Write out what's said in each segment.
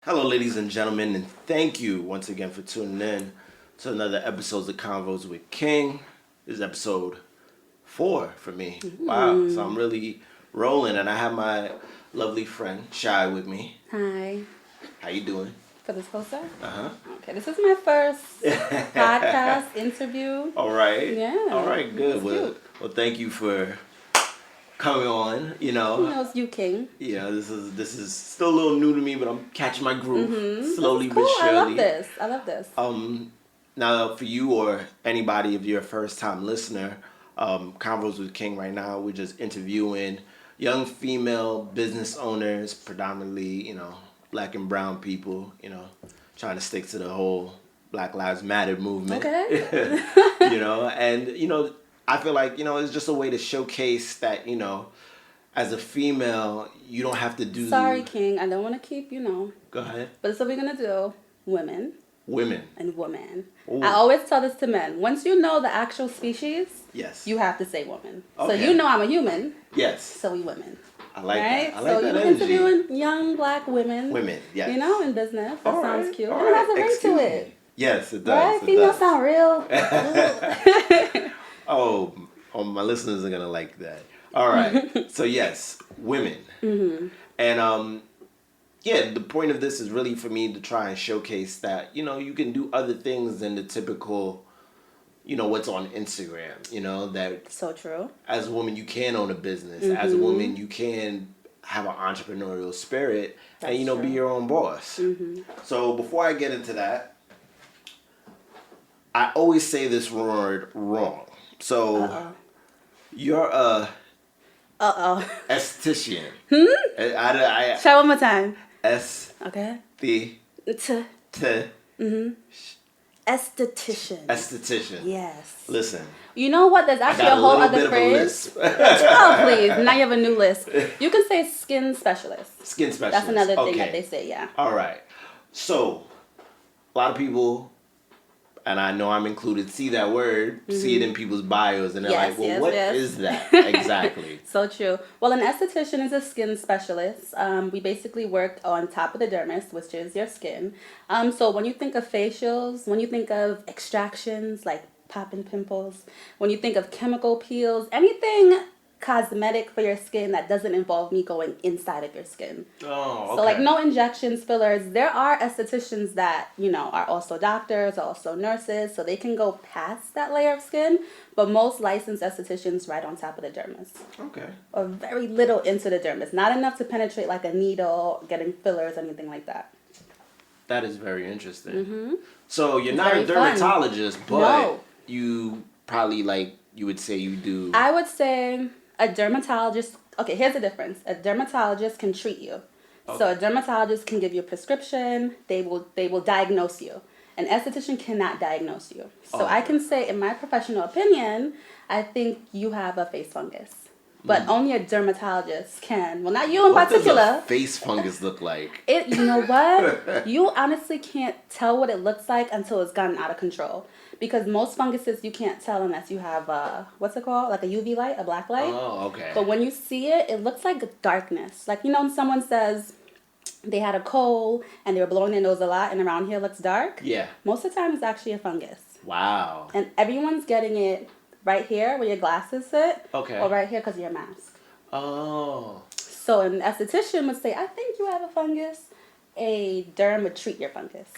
Hello, ladies and gentlemen, and thank you once again for tuning in to another episode of Convos with King. This is episode 4 for me. Wow, so I'm really rolling, and I have my lovely friend Shy with me. Hi. How you doing? For this closer? Uh-huh. Okay, this is my first podcast interview. All right. Yeah. All right, good. Well, thank you for coming on, Who knows you, King? Yeah, this is still a little new to me, but I'm catching my groove slowly This is cool. but surely. I love this. Now for you or anybody, if you're a first time listener, Convos with King right now, we're just interviewing young female business owners, predominantly, black and brown people, trying to stick to the whole Black Lives Matter movement. Okay. And I feel like, it's just a way to showcase that, as a female, you don't have to do... Sorry, King. I don't want to keep, Go ahead. But this is what we're going to do. Women. And woman. Ooh. I always tell this to men. Once you know the actual species, yes, you have to say woman. Okay. So I'm a human. Yes. So we women. I like right? that. I like so that you're energy. Interviewing young black women. Yes. In business. That sounds cute. All And it has a right. ring to it. Yes, it does. Right? It Females does. sound real. Oh, my listeners are going to like that. All right. So, yes, women. Mm-hmm. And, the point of this is really for me to try and showcase that, you can do other things than the typical, what's on Instagram, that... So true. As a woman, you can own a business. Mm-hmm. As a woman, you can have an entrepreneurial spirit. That's and, true. be your own boss. Mm-hmm. So, before I get into that, I always say this word wrong. So, you're a esthetician. Try one more time. Okay. Esthetician. Yes. Listen. You know what? There's actually a whole other phrase. Oh, please. Now you have a new list. You can say skin specialist. Skin specialist. That's another thing that they say, yeah. All right. So, a lot of people, and I know I'm included, see that word, see it in people's bios, and they're like, well, what is that exactly? So true. Well, an esthetician is a skin specialist. We basically work on top of the dermis, which is your skin. So when you think of facials, when you think of extractions, like popping pimples, when you think of chemical peels, anything cosmetic for your skin that doesn't involve me going inside of your skin. Oh, okay. So like no injections, fillers. There are estheticians that, are also doctors, also nurses, so they can go past that layer of skin, but most licensed estheticians right on top of the dermis. Okay. Or very little into the dermis. Not enough to penetrate like a needle, getting fillers, anything like that. That is very interesting. Mm-hmm. So you're not a dermatologist, but you probably you would say you do... I would say... A dermatologist, okay, here's the difference. A dermatologist can treat you. Okay. So a dermatologist can give you a prescription. They will diagnose you. An esthetician cannot diagnose you. So I can say, in my professional opinion, I think you have a face fungus. But only a dermatologist can. Well, not you in particular. What does a face fungus look like? You know what? You honestly can't tell what it looks like until it's gotten out of control. Because most funguses, you can't tell unless you have what's it called? Like a UV light, a black light. Oh, okay. But when you see it, it looks like darkness. Like, when someone says they had a cold and they were blowing their nose a lot and around here looks dark? Yeah. Most of the time, it's actually a fungus. Wow. And everyone's getting it right here where your glasses sit. Okay. Or right here because of your mask. Oh. So an esthetician would say, I think you have a fungus. A derm would treat your fungus.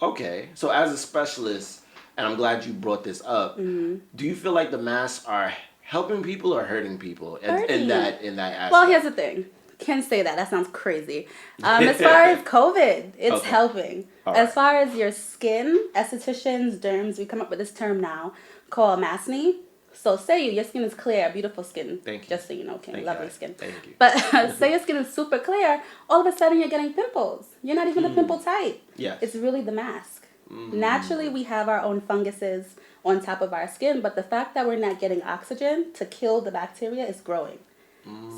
Okay. So as a specialist... And I'm glad you brought this up. Mm-hmm. Do you feel like the masks are helping people or hurting people in that aspect? Well, here's the thing. Can't say that. That sounds crazy. As far as COVID, it's helping. All as right. far as your skin, estheticians, derms, we come up with this term now called masne. So say your skin is clear, beautiful skin. Thank you. Just so you know, King, lovely skin. Thank you. But say your skin is super clear, all of a sudden you're getting pimples. You're not even a pimple type. Yes. It's really the mask. Naturally, we have our own funguses on top of our skin, but the fact that we're not getting oxygen to kill the bacteria is growing.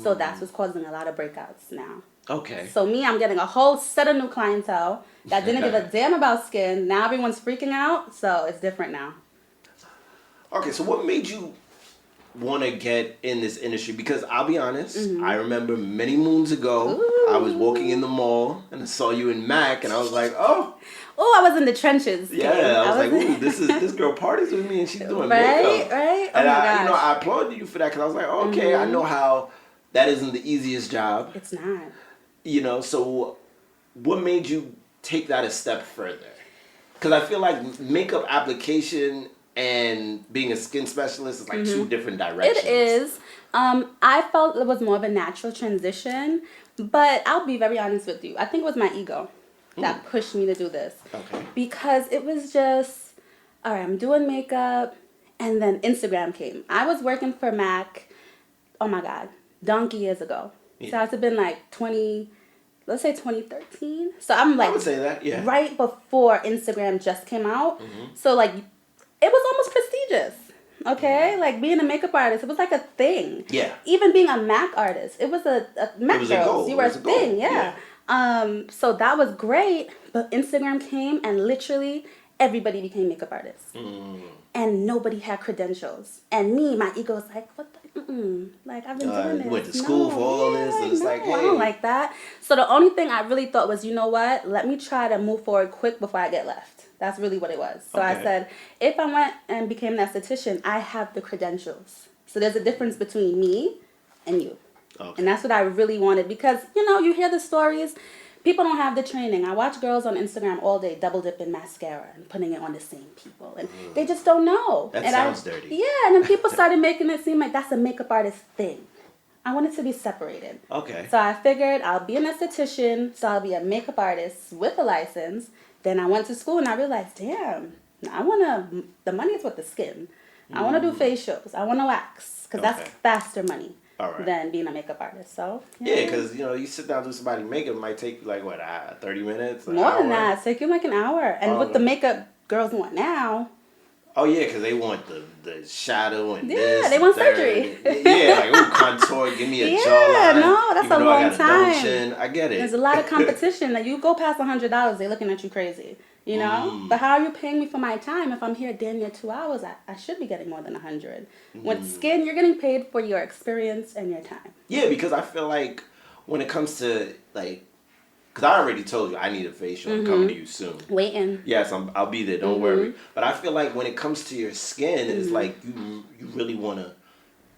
So that's what's causing a lot of breakouts now. Okay. So I'm getting a whole set of new clientele that didn't give a damn about skin. Now everyone's freaking out, so it's different now. Okay, so what made you want to get in this industry? Because I'll be honest, Mm-hmm. I remember many moons ago, I was walking in the mall and I saw you in Mac, and I was like, oh, Oh, I was in the trenches. yeah. King. I was like, ooh, this girl parties with me, and she's doing right, makeup. right. Oh And my gosh. I applauded you for that because I was like, oh, okay, I know how that isn't the easiest job. It's not. So what made you take that a step further? Because I feel like makeup application and being a skin specialist is like two different directions. It is. I felt it was more of a natural transition, but I'll be very honest with you. I think it was my ego that pushed me to do this. Okay. Because it was just, all right, I'm doing makeup, and then Instagram came. I was working for Mac, oh my God, donkey years ago. Yeah. So it had been like 2013. So I'm like, I would say that, yeah. right before Instagram just came out. So like, it was almost prestigious. Okay, like being a makeup artist, it was like a thing. Yeah. Even being a Mac artist, it was a Mac It was a girls. goal. You It were a was a goal. thing, yeah. So that was great, but Instagram came and literally everybody became makeup artists, and nobody had credentials. And me, my ego was like, what the? Like I've been doing this. You went to school for all this, and it's like, I hey. don't like that. So the only thing I really thought was, you know what? Let me try to move forward quick before I get left. That's really what it was. So I Okay. said, if I went and became an esthetician, I have the credentials. So there's a difference between me and you. Okay. And that's what I really wanted because, you hear the stories. People don't have the training. I watch girls on Instagram all day double dipping mascara and putting it on the same people. And they just don't know. That and sounds dirty. Yeah, and then people started making it seem like that's a makeup artist thing. I want it to be separated. Okay. So I figured I'll be an esthetician, so I'll be a makeup artist with a license. Then I went to school and I realized, damn, the money is with the skin. I want to do facials. I want to wax because that's Okay. faster money All right. than being a makeup artist. So Yeah, because you sit down and do somebody's makeup, it might take you like what, 30 minutes? An more than hour? that, it's taking like an hour. And Oh, what the okay. makeup girls want now, Oh yeah, because they want the shadow and Yeah, this. they and want that. surgery. Yeah, like ooh, contour, give me a Yeah, jawline. no, that's even a though I long got a double time. chin. I get it. there's a lot of competition. Like you go past $100, they're looking at you crazy. But how are you paying me for my time? If I'm here damn near 2 hours, I should be getting more than 100. With skin, you're getting paid for your experience and your time. Yeah, because I feel like when it comes to like, because I already told you I need a facial. I'm coming to you soon. Waiting. Yes, I'll be there. Don't worry. But I feel like when it comes to your skin, it's like you really want to.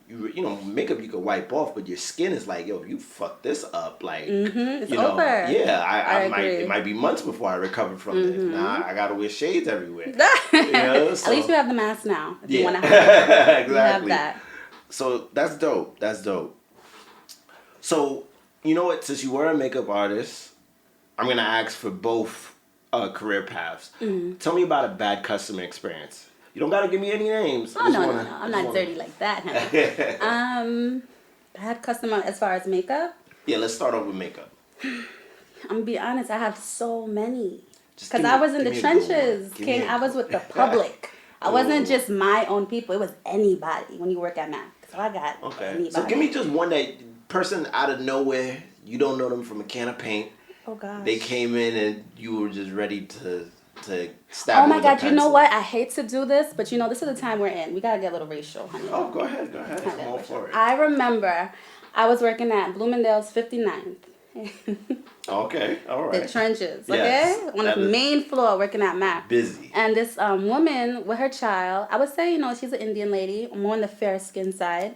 Makeup you can wipe off, but your skin is like, yo, you fuck this up, like, It's over. Yeah, I might. agree. It might be months before I recover from this. Now I gotta wear shades everywhere. At So- least you have the mask now. If you Yeah, want to have it. exactly. You have that. So that's dope. That's dope. So you know what? Since you were a makeup artist, I'm gonna ask for both career paths. Tell me about a bad customer experience. You don't gotta give me any names. Oh, no. I'm not dirty like that, honey. Bad customer as far as makeup. Yeah, let's start off with makeup. I'm going to be honest, I have so many. Just Because give I me- was in give the me a good one. trenches, Give me King. a I was good with the public. I Ooh. wasn't just my own people. It was anybody when you work at Mac. So I got Okay. anybody. So give me just one person out of nowhere. You don't know them from a can of paint. Oh, gosh. They came in and you were just ready to stab Oh, them my with a God. You know pencil. what? I hate to do this, but this is the time we're in. We got to get a little racial, honey. Oh, go ahead. I'm all for it. I remember I was working at Bloomingdale's 59th. Okay, all right. The trenches, Yes, okay? On that the is- main floor working at Mac. Busy. And this woman with her child, I would say, she's an Indian lady, more on the fair skin side.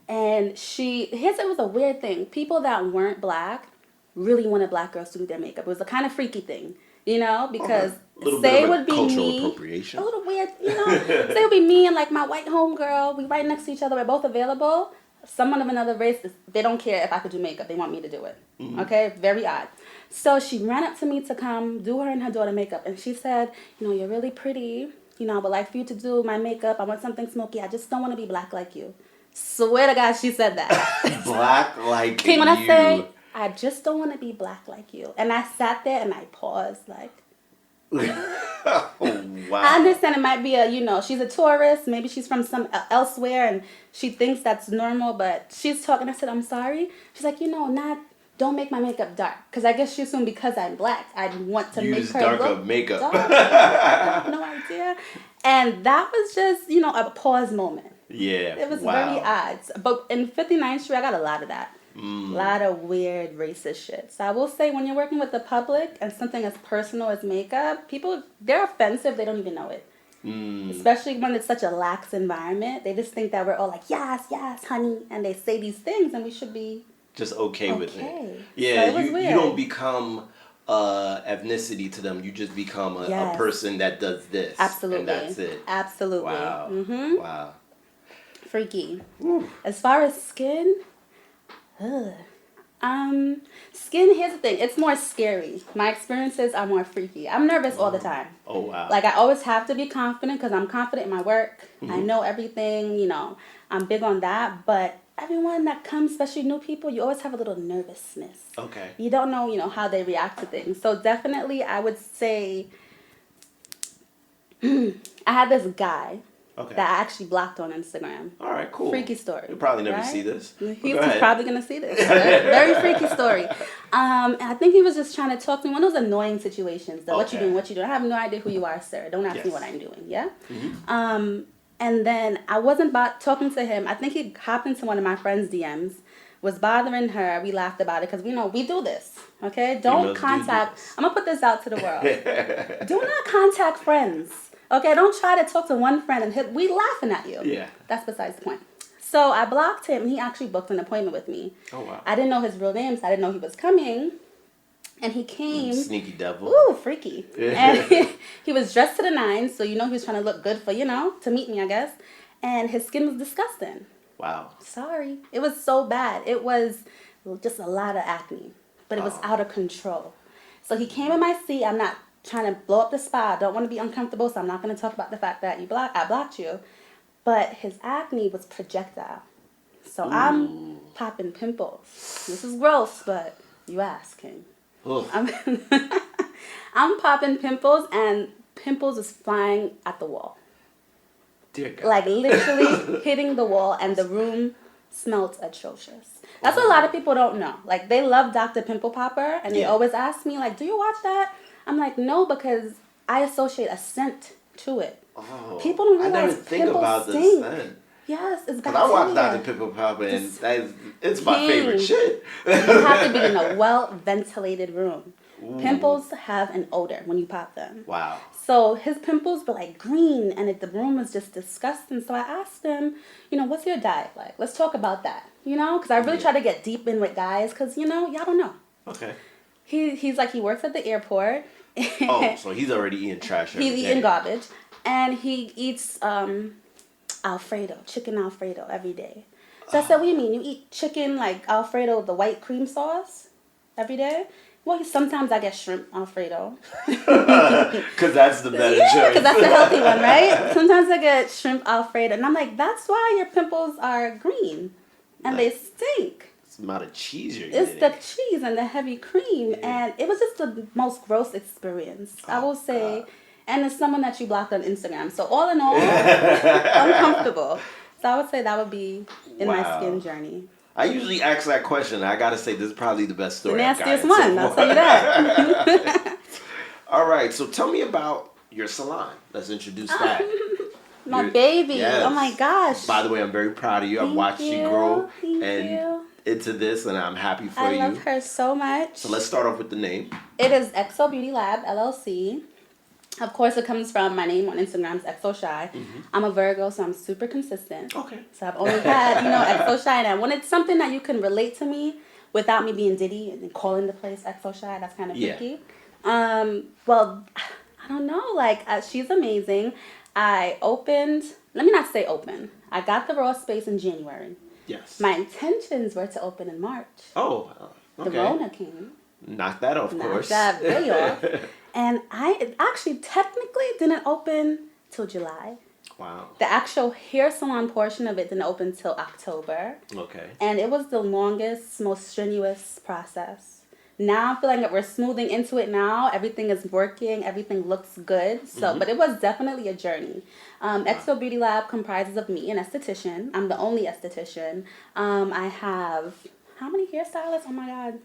And it was a weird thing. People that weren't black really wanted black girls to do their makeup. It was a kind of freaky thing, because A little say bit it of would a be cultural me. appropriation. A little weird, say it would be me and like my white homegirl. We right next to each other. We're both available. Someone of another race, they don't care if I could do makeup. They want me to do it. Okay? Very odd. So she ran up to me to come do her and her daughter makeup. And she said, you're really pretty. I would like for you to do my makeup. I want something smoky. I just don't want to be black like you. Swear to God, she said that. Black like King, when you. I say, I just don't want to be black like you. And I sat there and I paused like, Oh, wow. I understand it might be she's a tourist. Maybe she's from elsewhere and she thinks that's normal, but she's talking. I said, I'm sorry. She's like, don't make my makeup dark. Because I guess she assumed because I'm black, I'd want to Use make her darker look makeup. dark. I have no idea. And that was just, a pause moment. Yeah. It was Wow. very odd. But in 59th Street, I got a lot of that. A lot of weird racist shit. So I will say, when you're working with the public and something as personal as makeup, people, they're offensive. They don't even know it. Especially when it's such a lax environment. They just think that we're all like, yes, yes, honey. And they say these things and we should be Just okay with it. Yeah, So it was you weird. don't become ethnicity to them. You just become a Yes. person that does this. Absolutely. And that's it. Absolutely. Wow. Mm-hmm. Wow. Freaky. Whew. As far as skin, skin, here's the thing. It's more scary. My experiences are more freaky. I'm nervous all the time. Oh, wow. Like, I always have to be confident because I'm confident in my work. I know everything, you know. I'm big on that. But everyone that comes, especially new people, you always have a little nervousness. Okay. You don't know, you know, how they react to things. So definitely, I would say I had this guy Okay. that I actually blocked on Instagram. All right, cool. Freaky story. You'll probably never right? see this. He's probably going to see this. Very freaky story. And I think he was just trying to talk to me. One of those annoying situations. The, What you doing? What you doing? I have no idea who you are, sir. Don't ask me what I'm doing. Yeah? And then I wasn't talking to him. I think he hopped into one of my friend's DMs, was bothering her. We laughed about it because we know we do this. Okay? Don't contact. I'm going to put this out to the world. Do not contact friends. Okay, don't try to talk to one friend and we laughing at you. Yeah. That's besides the point. So I blocked him. He actually booked an appointment with me. Oh, wow. I didn't know his real name, so I didn't know he was coming. And he came. Sneaky devil. Ooh, freaky. And he was dressed to the nines, so you know he was trying to look good for, you know, to meet me, I guess. And his skin was disgusting. Wow. Sorry. It was so bad. It was just a lot of acne. But it was out of control. So he came in my seat. I'm not trying to blow up the spot. I don't want to be uncomfortable, so I'm not going to talk about the fact that I blocked you. But his acne was projectile. So I'm popping pimples. This is gross, but you asking. I'm popping pimples, and pimples is flying at the wall. Dear God. Like, literally hitting the wall, and the room smelled atrocious. That's what a lot of people don't know. Like, they love Dr. Pimple Popper, and they always ask me, like, do you watch that? I'm like, no, because I associate a scent to it. Oh, People don't I realize never think pimples about stink. the scent. Yes, it's But bacteria. I watch Dr. Pimple Popper, and it's my favorite shit. You have to be in a well-ventilated room. Ooh. Pimples have an odor when you pop them. Wow. So his pimples were like green, and the room was just disgusting. So I asked him, you know, what's your diet like? Let's talk about that. You know, because I really try to get deep in with guys, because, you know, y'all don't know. Okay. He's like, he works at the airport. Oh, so he's already eating trash every He's day. eating garbage. And he eats Alfredo, chicken Alfredo every day. So I said, what do you mean? You eat chicken like Alfredo with the white cream sauce every day? Well, sometimes I get shrimp Alfredo. Because that's the better choice. Because that's the healthy one, right? Sometimes I get shrimp Alfredo. And I'm like, that's why your pimples are green. And they stink. It's the amount of cheese you're It's eating. the cheese and the heavy cream. And it was just the most gross experience. I will say. God. And it's someone that you blocked on Instagram. So all in all, uncomfortable. So I would say that would be in my skin journey. I usually ask that question. I gotta say, this is probably the best story. The nastiest one, I'll tell you that. All right, so tell me about your salon. Let's introduce that. My baby. Yes. Oh my gosh. By the way, I'm very proud of you. I've watched you grow into this, and I'm happy for you. I love her so much. So let's start off with the name. It is XO Beauty Lab, LLC. Of course, it comes from my name on Instagram, it's XO Shy. Mm-hmm. I'm a Virgo, so I'm super consistent. Okay. So I've only had, XO Shy, and I wanted something that you can relate to me without me being Diddy and calling the place XO Shy. That's kind of freaky. Well, I don't know. Like, she's amazing. Let me not say open. I got the raw space in January. Yes. My intentions were to open in March. Oh, okay. The Rona came. Knock that off, of course. Knock that way off. And it actually technically didn't open till July. Wow. The actual hair salon portion of it didn't open till October. Okay. And it was the longest, most strenuous process. Now I feel like we're smoothing into it now. Everything is working. Everything looks good. So, But it was definitely a journey. XO Beauty Lab comprises of me, an esthetician. I'm the only esthetician. I have, how many hairstylists? Oh my God.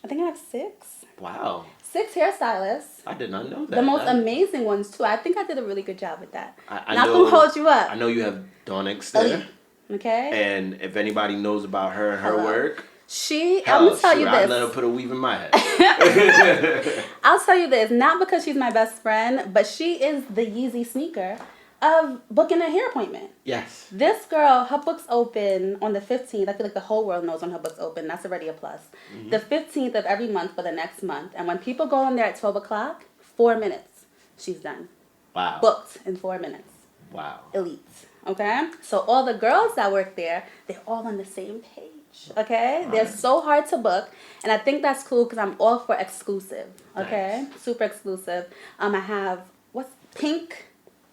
I think I have 6. Wow. 6 hairstylists. I did not know that. The most amazing ones too. I think I did a really good job with that. I Not know, gonna hold you up. I know you have Donix there. Elite. Okay. And if anybody knows about her and her work, I'm gonna tell you this. I'd let her put a weave in my head. I'll tell you this, not because she's my best friend, but she is the Yeezy sneaker of booking a hair appointment. Yes. This girl, her books open on the 15th. I feel like the whole world knows when her books open. That's already a plus. Mm-hmm. The 15th of every month for the next month. And when people go in there at 12 o'clock, 4 minutes, she's done. Wow. Booked in 4 minutes. Wow. Elite. Okay? So all the girls that work there, they're all on the same page. Okay? Right. They're so hard to book. And I think that's cool because I'm all for exclusive. Okay? Nice. Super exclusive. I have,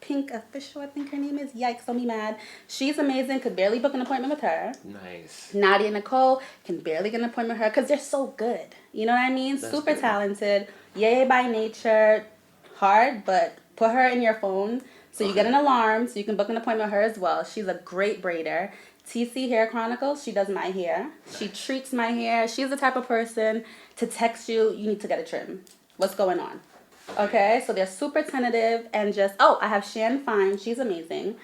Pink Official, I think her name is. Yikes, don't be mad. She's amazing. Could barely book an appointment with her. Nice. Nadia Nicole can barely get an appointment with her because they're so good. You know what I mean? That's super good. Talented. Yay by nature. Hard, but put her in your phone so you get an alarm so you can book an appointment with her as well. She's a great braider. TC Hair Chronicles, she does my hair. Nice. She treats my hair. She's the type of person to text you need to get a trim. What's going on? Okay, so they're super tentative and just, I have Shan Fine. She's amazing.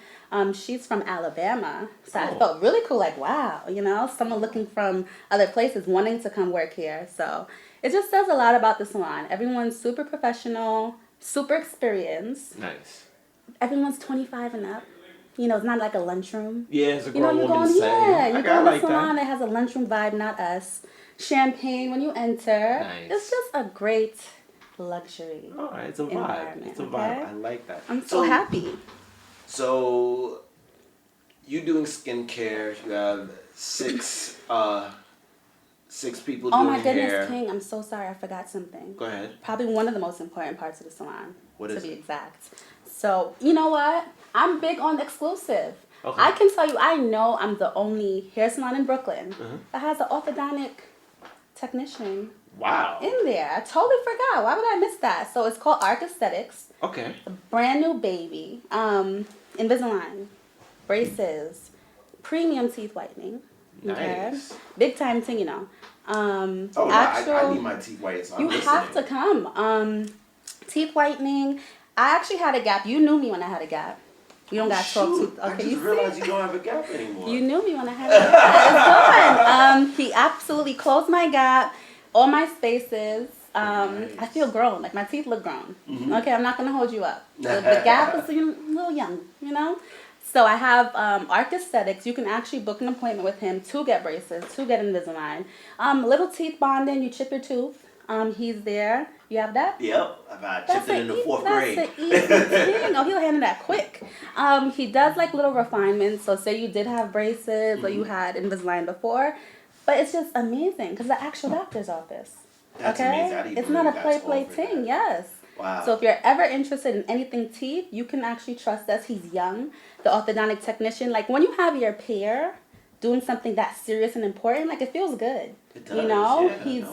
She's from Alabama. So I felt really cool, like, wow, someone looking from other places wanting to come work here. So it just says a lot about the salon. Everyone's super professional, super experienced. Nice. Everyone's 25 and up. It's not like a lunchroom. Yeah, it's a grown woman to say. Yeah, you go to the salon that has a lunchroom vibe, not us. Champagne when you enter. Nice. It's just a great luxury. All right, it's a vibe. It's a vibe. I like that. I'm so happy. So, you doing skincare? You have 6 people doing hair. Oh my goodness, King! I'm so sorry. I forgot something. Go ahead. Probably one of the most important parts of the salon. What is to be it? exact? So you know what? I'm big on exclusive. Okay. I can tell you, I know I'm the only hair salon in Brooklyn that has an orthodontic technician. Wow. In there. I totally forgot. Why would I miss that? So it's called Arc Aesthetics. Okay. A brand new baby. Invisalign. Braces. Premium teeth whitening. Nice. Okay. Big time thing, I need my teeth whitened, so I'm listening. have to come. Teeth whitening. I actually had a gap. You knew me when I had a gap. You don't got to talk to. Okay, I just realized you don't have a gap anymore. You knew me when I had a gap. It's fun. He absolutely closed my gap. All my spaces, nice. I feel grown. Like my teeth look grown. Mm-hmm. Okay, I'm not gonna hold you up. The gap is a little young, So I have Arc Aesthetics. You can actually book an appointment with him to get braces, to get Invisalign. Little teeth bonding. You chip your tooth. He's there. You have that? Yep, I chipped it in the 4th grade. That's an easy thing. He'll handle that quick. He does like little refinements. So say you did have braces or you had Invisalign before. But it's just amazing because the actual doctor's office. That's amazing. It's not a play thing. Yes. Wow. So if you're ever interested in anything teeth, you can actually trust us. He's young, the orthodontic technician. Like when you have your peer doing something that's serious and important, like it feels good. It does. Yeah, He's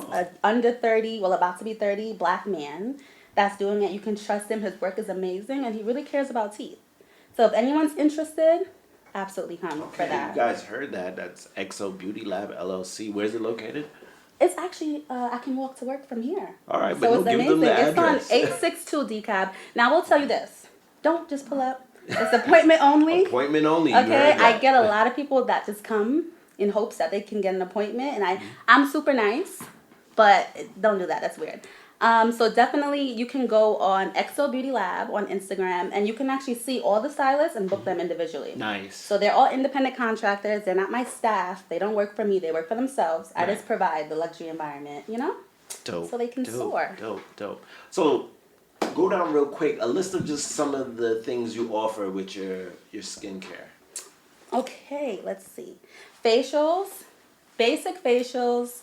under 30, about to be 30, black man that's doing it. You can trust him. His work is amazing, and he really cares about teeth. So if anyone's interested, absolutely come for that. You guys heard that. That's XO Beauty Lab LLC. Where's it located? It's actually, I can walk to work from here. All right, so but it's give amazing. them the address. It's on 862 DeKalb. Now, I will tell you this. Don't just pull up. It's appointment only. Appointment only. Okay, I get a lot of people that just come in hopes that they can get an appointment. And I'm super nice, but don't do that. That's weird. So definitely you can go on XO Beauty Lab on Instagram and you can actually see all the stylists and book them individually. Nice. So they're all independent contractors. They're not my staff. They don't work for me. They work for themselves. Right. I just provide the luxury environment, Dope. So they can soar. Dope. So go down real quick. A list of just some of the things you offer with your skincare. Okay, let's see. Facials, basic facials.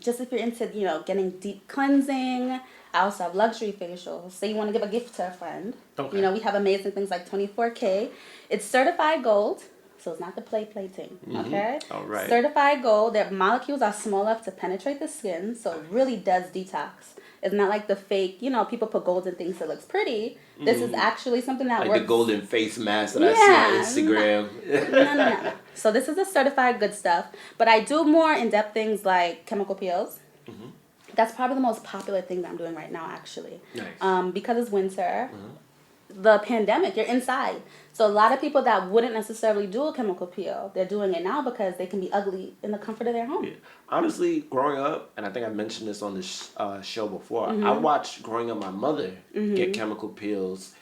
Just if you're into, getting deep cleansing. I also have luxury facials. Say you want to give a gift to a friend. Okay. We have amazing things like 24K. It's certified gold, so it's not the play thing. Okay? All right. Certified gold. Their molecules are small enough to penetrate the skin, so it really does detox. It's not like the fake, people put gold in things that looks pretty. This is actually something that works. Like the golden face mask that I see on Instagram. No. So this is the certified good stuff. But I do more in-depth things like chemical peels. That's probably the most popular thing that I'm doing right now, actually. Nice. Because it's winter, the pandemic, you're inside. So a lot of people that wouldn't necessarily do a chemical peel, they're doing it now because they can be ugly in the comfort of their home. Yeah. Honestly, growing up, and I think I mentioned this on this show before, I watched growing up my mother get chemical peels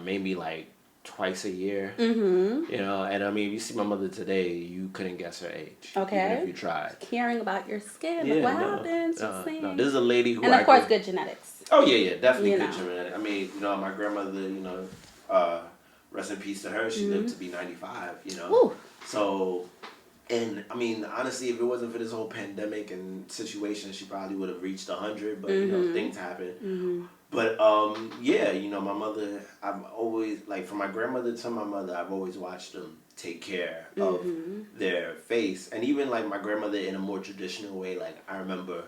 maybe like twice a year. You know, and I mean, if you see my mother today, you couldn't guess her age. Okay. Even if you tried. Caring about your skin. Yeah, Like, what no, happens? no. This is a lady who and of course, good genetics. Oh, yeah, definitely You good know. genetics. I mean, you know, my grandmother, you know, rest in peace to her, she lived to be 95, you know. Ooh. So, and I mean, honestly, if it wasn't for this whole pandemic and situation, she probably would have reached 100, but, you know, things happen. But, yeah, you know, my mother, I've always, like, from my grandmother to my mother, I've always watched them take care of their face. And even, like, my grandmother in a more traditional way, like, I remember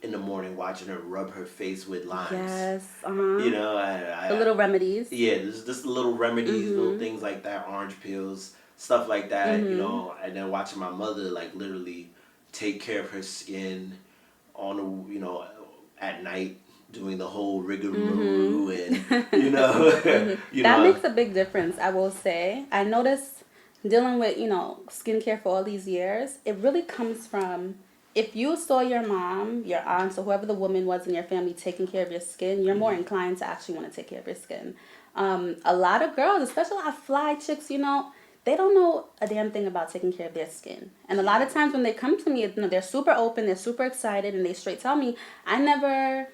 in the morning watching her rub her face with limes. Yes. You know, the little remedies. Yeah, there's just little remedies, little things like that, orange peels, stuff like that, you know, and then watching my mother, like, literally take care of her skin on a, you know, at night, doing the whole rigmarole and, you know, you That know. makes a big difference, I will say. I noticed dealing with, you know, skincare for all these years, it really comes from if you saw your mom, your aunt, or whoever the woman was in your family taking care of your skin, you're more inclined to actually want to take care of your skin. A lot of girls, especially a lot of fly chicks, you know, they don't know a damn thing about taking care of their skin. And a lot of times when they come to me, you know, they're super open, they're super excited, and they straight tell me, I never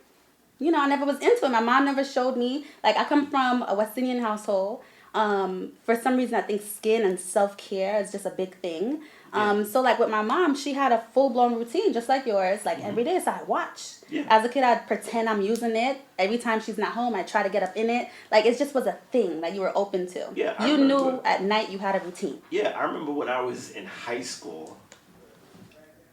was into it. My mom never showed me. Like, I come from a West Indian household. For some reason, I think skin and self-care is just a big thing. So, like, with my mom, she had a full-blown routine, just like yours, like, every day. So I watch. Yeah. As a kid, I'd pretend I'm using it. Every time she's not home, I try to get up in it. Like, it just was a thing that you were open to. Yeah, I you remember. knew at night you had a routine. Yeah, I remember when I was in high school,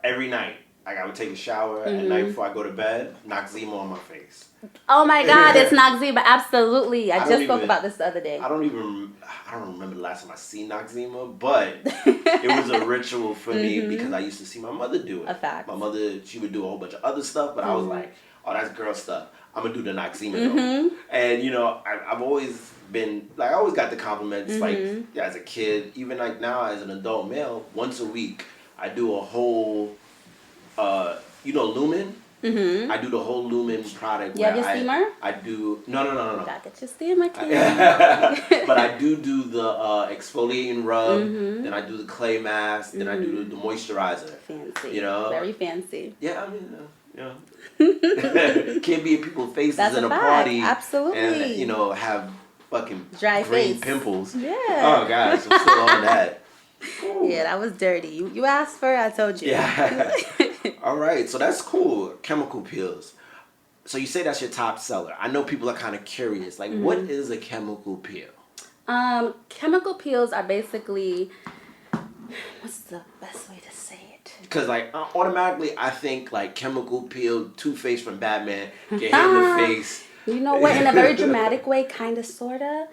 every night, like, I would take a shower at night before I go to bed, Noxzema on my face. Oh my God, it's Noxzema, absolutely. I don't just spoke even- about this the other day. I don't remember the last time I seen Noxzema, but it was a ritual for me because I used to see my mother do it. A fact. My mother, she would do a whole bunch of other stuff, but I was like, oh, that's girl stuff. I'm gonna do the Noxzema though. And you know, I've always been like, I always got the compliments like as a kid, even like now as an adult male. Once a week, I do a whole, you know, Lumen. I do the whole Lumen product. You have your steamer? I do no. Gotta get your steamer, kid. But I do the exfoliating rub, then I do the clay mask, then I do the moisturizer. Fancy. You know? Very fancy. Yeah, I mean, you know. Can't be in people's faces That's in a a fact. party. Absolutely. And, you know, have fucking Dry green face. pimples. Yeah. Oh, gosh, I'm still on that. Yeah, that was dirty. You asked for it, I told you. Yeah. All right, so that's cool. Chemical peels. So you say that's your top seller. I know people are kind of curious. Like, what is a chemical peel? Chemical peels are basically, what's the best way to say it? Because, like, automatically I think, like, chemical peel, Two-Face from Batman, get hit in the face. You know what? In a very dramatic way, kind of, sort of.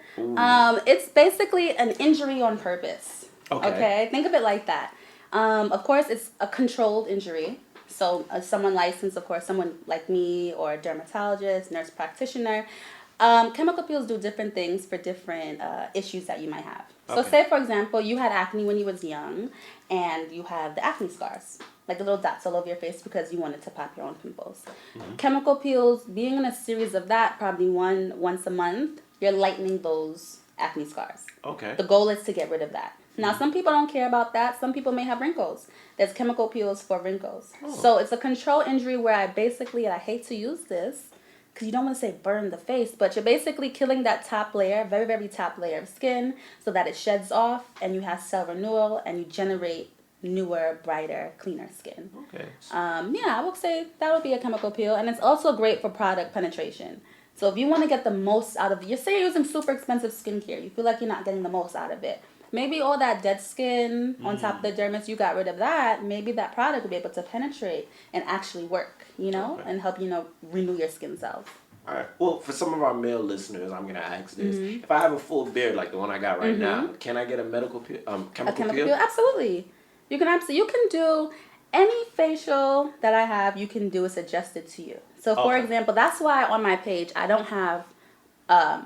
It's basically an injury on purpose. Okay? Think of it like that. Of course, it's a controlled injury. So someone licensed, of course, someone like me or a dermatologist, nurse practitioner. Chemical peels do different things for different issues that you might have. So say, for example, you had acne when you was young and you have the acne scars, like the little dots all over your face because you wanted to pop your own pimples. Chemical peels, being in a series of that, probably once a month, you're lightening those acne scars. Okay. The goal is to get rid of that. Now, some people don't care about that. Some people may have wrinkles. There's chemical peels for wrinkles. So it's a control injury where I hate to use this because you don't want to say burn the face, but you're basically killing that top layer, very, very top layer of skin so that it sheds off and you have cell renewal and you generate newer, brighter, cleaner skin. Okay. Yeah, I would say that would be a chemical peel. And it's also great for product penetration. So if you want to get the most out of it, say you're using super expensive skincare, you feel like you're not getting the most out of it. Maybe all that dead skin on top of the dermis, you got rid of that. Maybe that product will be able to penetrate and actually work, you know, and help, you know, renew your skin cells. All right. Well, for some of our male listeners, I'm going to ask this. If I have a full beard like the one I got right now, can I get a medical peel, chemical peel? Absolutely. You can do Any facial that I have, you can do is adjusted to you. So, for Okay. example, that's why on my page I don't have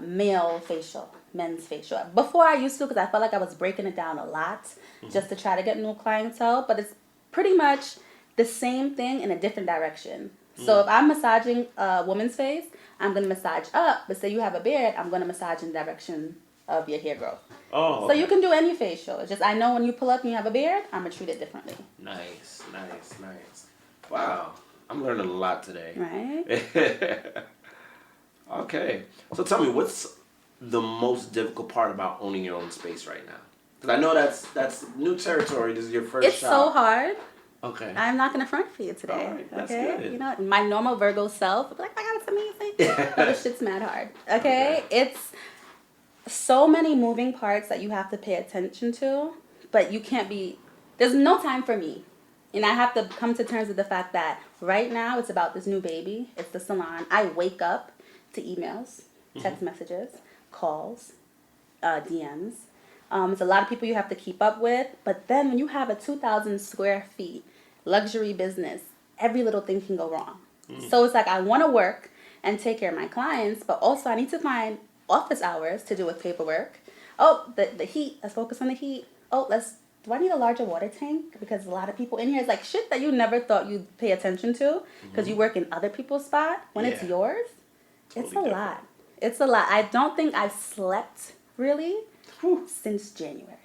male facial, men's facial. Before I used to, because I felt like I was breaking it down a lot just to try to get new clientele. But it's pretty much the same thing in a different direction. So if I'm massaging a woman's face, I'm going to massage up. But say you have a beard, I'm going to massage in the direction of your hair growth. Oh, So okay. you can do any facial. It's just I know when you pull up and you have a beard, I'm going to treat it differently. Nice. Wow. I'm learning a lot today. Right? Okay. So tell me, what's the most difficult part about owning your own space right now? Because I know that's new territory. This is your first It's shop. so hard. Okay. I'm not gonna front for you today. All right, that's okay? good. You know, my normal Virgo self would be like, my God, it's amazing. But this shit's mad hard. Okay? It's so many moving parts that you have to pay attention to, but you can't be, there's no time for me. And I have to come to terms with the fact that right now it's about this new baby. It's the salon. I wake up to emails, text messages, calls, DMs. It's a lot of people you have to keep up with. But then when you have a 2,000 square feet luxury business, every little thing can go wrong. So it's like I want to work and take care of my clients, but also I need to find office hours to do with paperwork. Oh, the heat. Let's focus on the heat. Oh, do I need a larger water tank? Because a lot of people in here is like shit that you never thought you'd pay attention to because you work in other people's spot. When it's Yeah. yours, it's a Totally lot. It's a lot. I don't think I've slept really since January.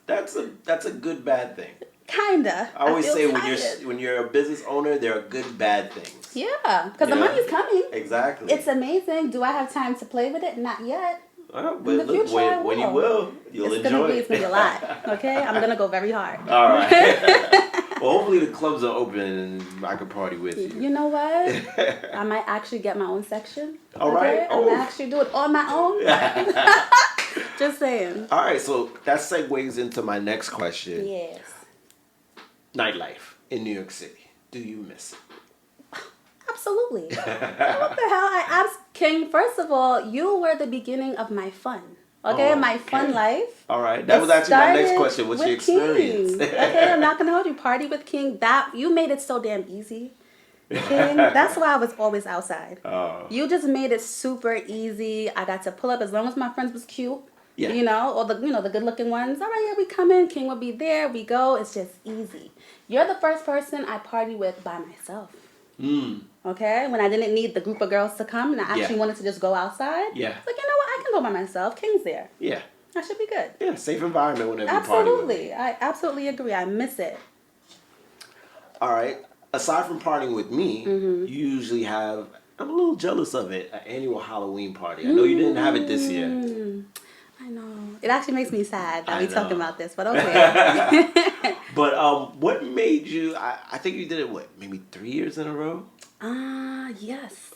That's a good bad thing. Kinda. I always feel say tired. when you're a business owner, there are good bad things. Yeah, because the You know? money's coming. Exactly. It's amazing. Do I have time to play with it? Not yet. But In the look, future, I when you will. will, you'll It's enjoy it's gonna be a lot. Okay, I'm gonna go very hard. All right. Well, hopefully the clubs are open and I can party with you. You know what? I might actually get my own section. All right. I might actually do it on my own. Just saying. All right. So that segues into my next question. Yes. Nightlife in New York City. Do you miss it? Absolutely. What the hell? I asked King, first of all, you were the beginning of my fun. Okay, Oh, my fun life. All right. That was actually my next question. What's your experience? King. Okay, I'm not gonna hold you. Party with King. That you made it so damn easy. King. That's why I was always outside. Oh. You just made it super easy. I got to pull up as long as my friends was cute. Yeah. You know, or the good looking ones. All right, yeah, we come in. King will be there. We go. It's just easy. You're the first person I party with by myself. Okay, when I didn't need the group of girls to come and I actually wanted to just go outside. Yeah. It's like, you know what? I can go by myself. King's there. Yeah. I should be good. Yeah. Safe environment whenever you party with me. Absolutely. I absolutely agree. I miss it. All right. Aside from partying with me, Mm-hmm. you usually have. I'm a little jealous of it. An annual Halloween party. I know you didn't have it this year. I know. It actually makes me sad that I we talking know. about this, but okay. But what made you? I think you did it. What, maybe 3 years in a row? Yes.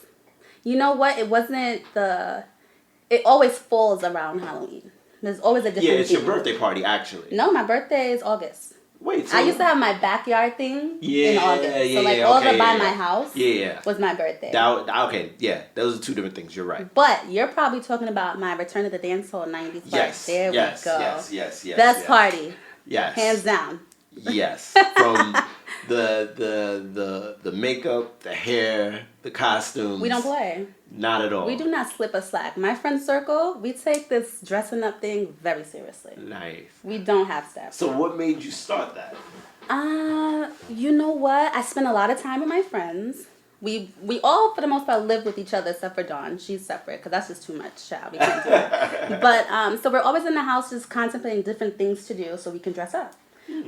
You know what? It wasn't it always falls around Halloween. There's always a different Yeah, it's your theme. birthday party actually. No, my birthday is August. Wait, so I used to have my backyard thing in August. yeah, So like yeah, all okay, the by yeah, my yeah. house Yeah. was my birthday. Okay, yeah, those are two different things. You're right. But you're probably talking about my Return to the Dance Hall 90s party. Yes, There yes, we go. yes. Best party. Yes. Hands down. Yes. From the makeup, the hair, the costumes. We don't play. Not at all. We do not slip a slack. My friend circle, we take this dressing up thing very seriously. Nice. We don't have steps. So what made you start that? You know what? I spend a lot of time with my friends. We all, for the most part, live with each other except for Dawn. She's separate because that's just too much, child. We can't do it. But, so we're always in the house just contemplating different things to do so we can dress up.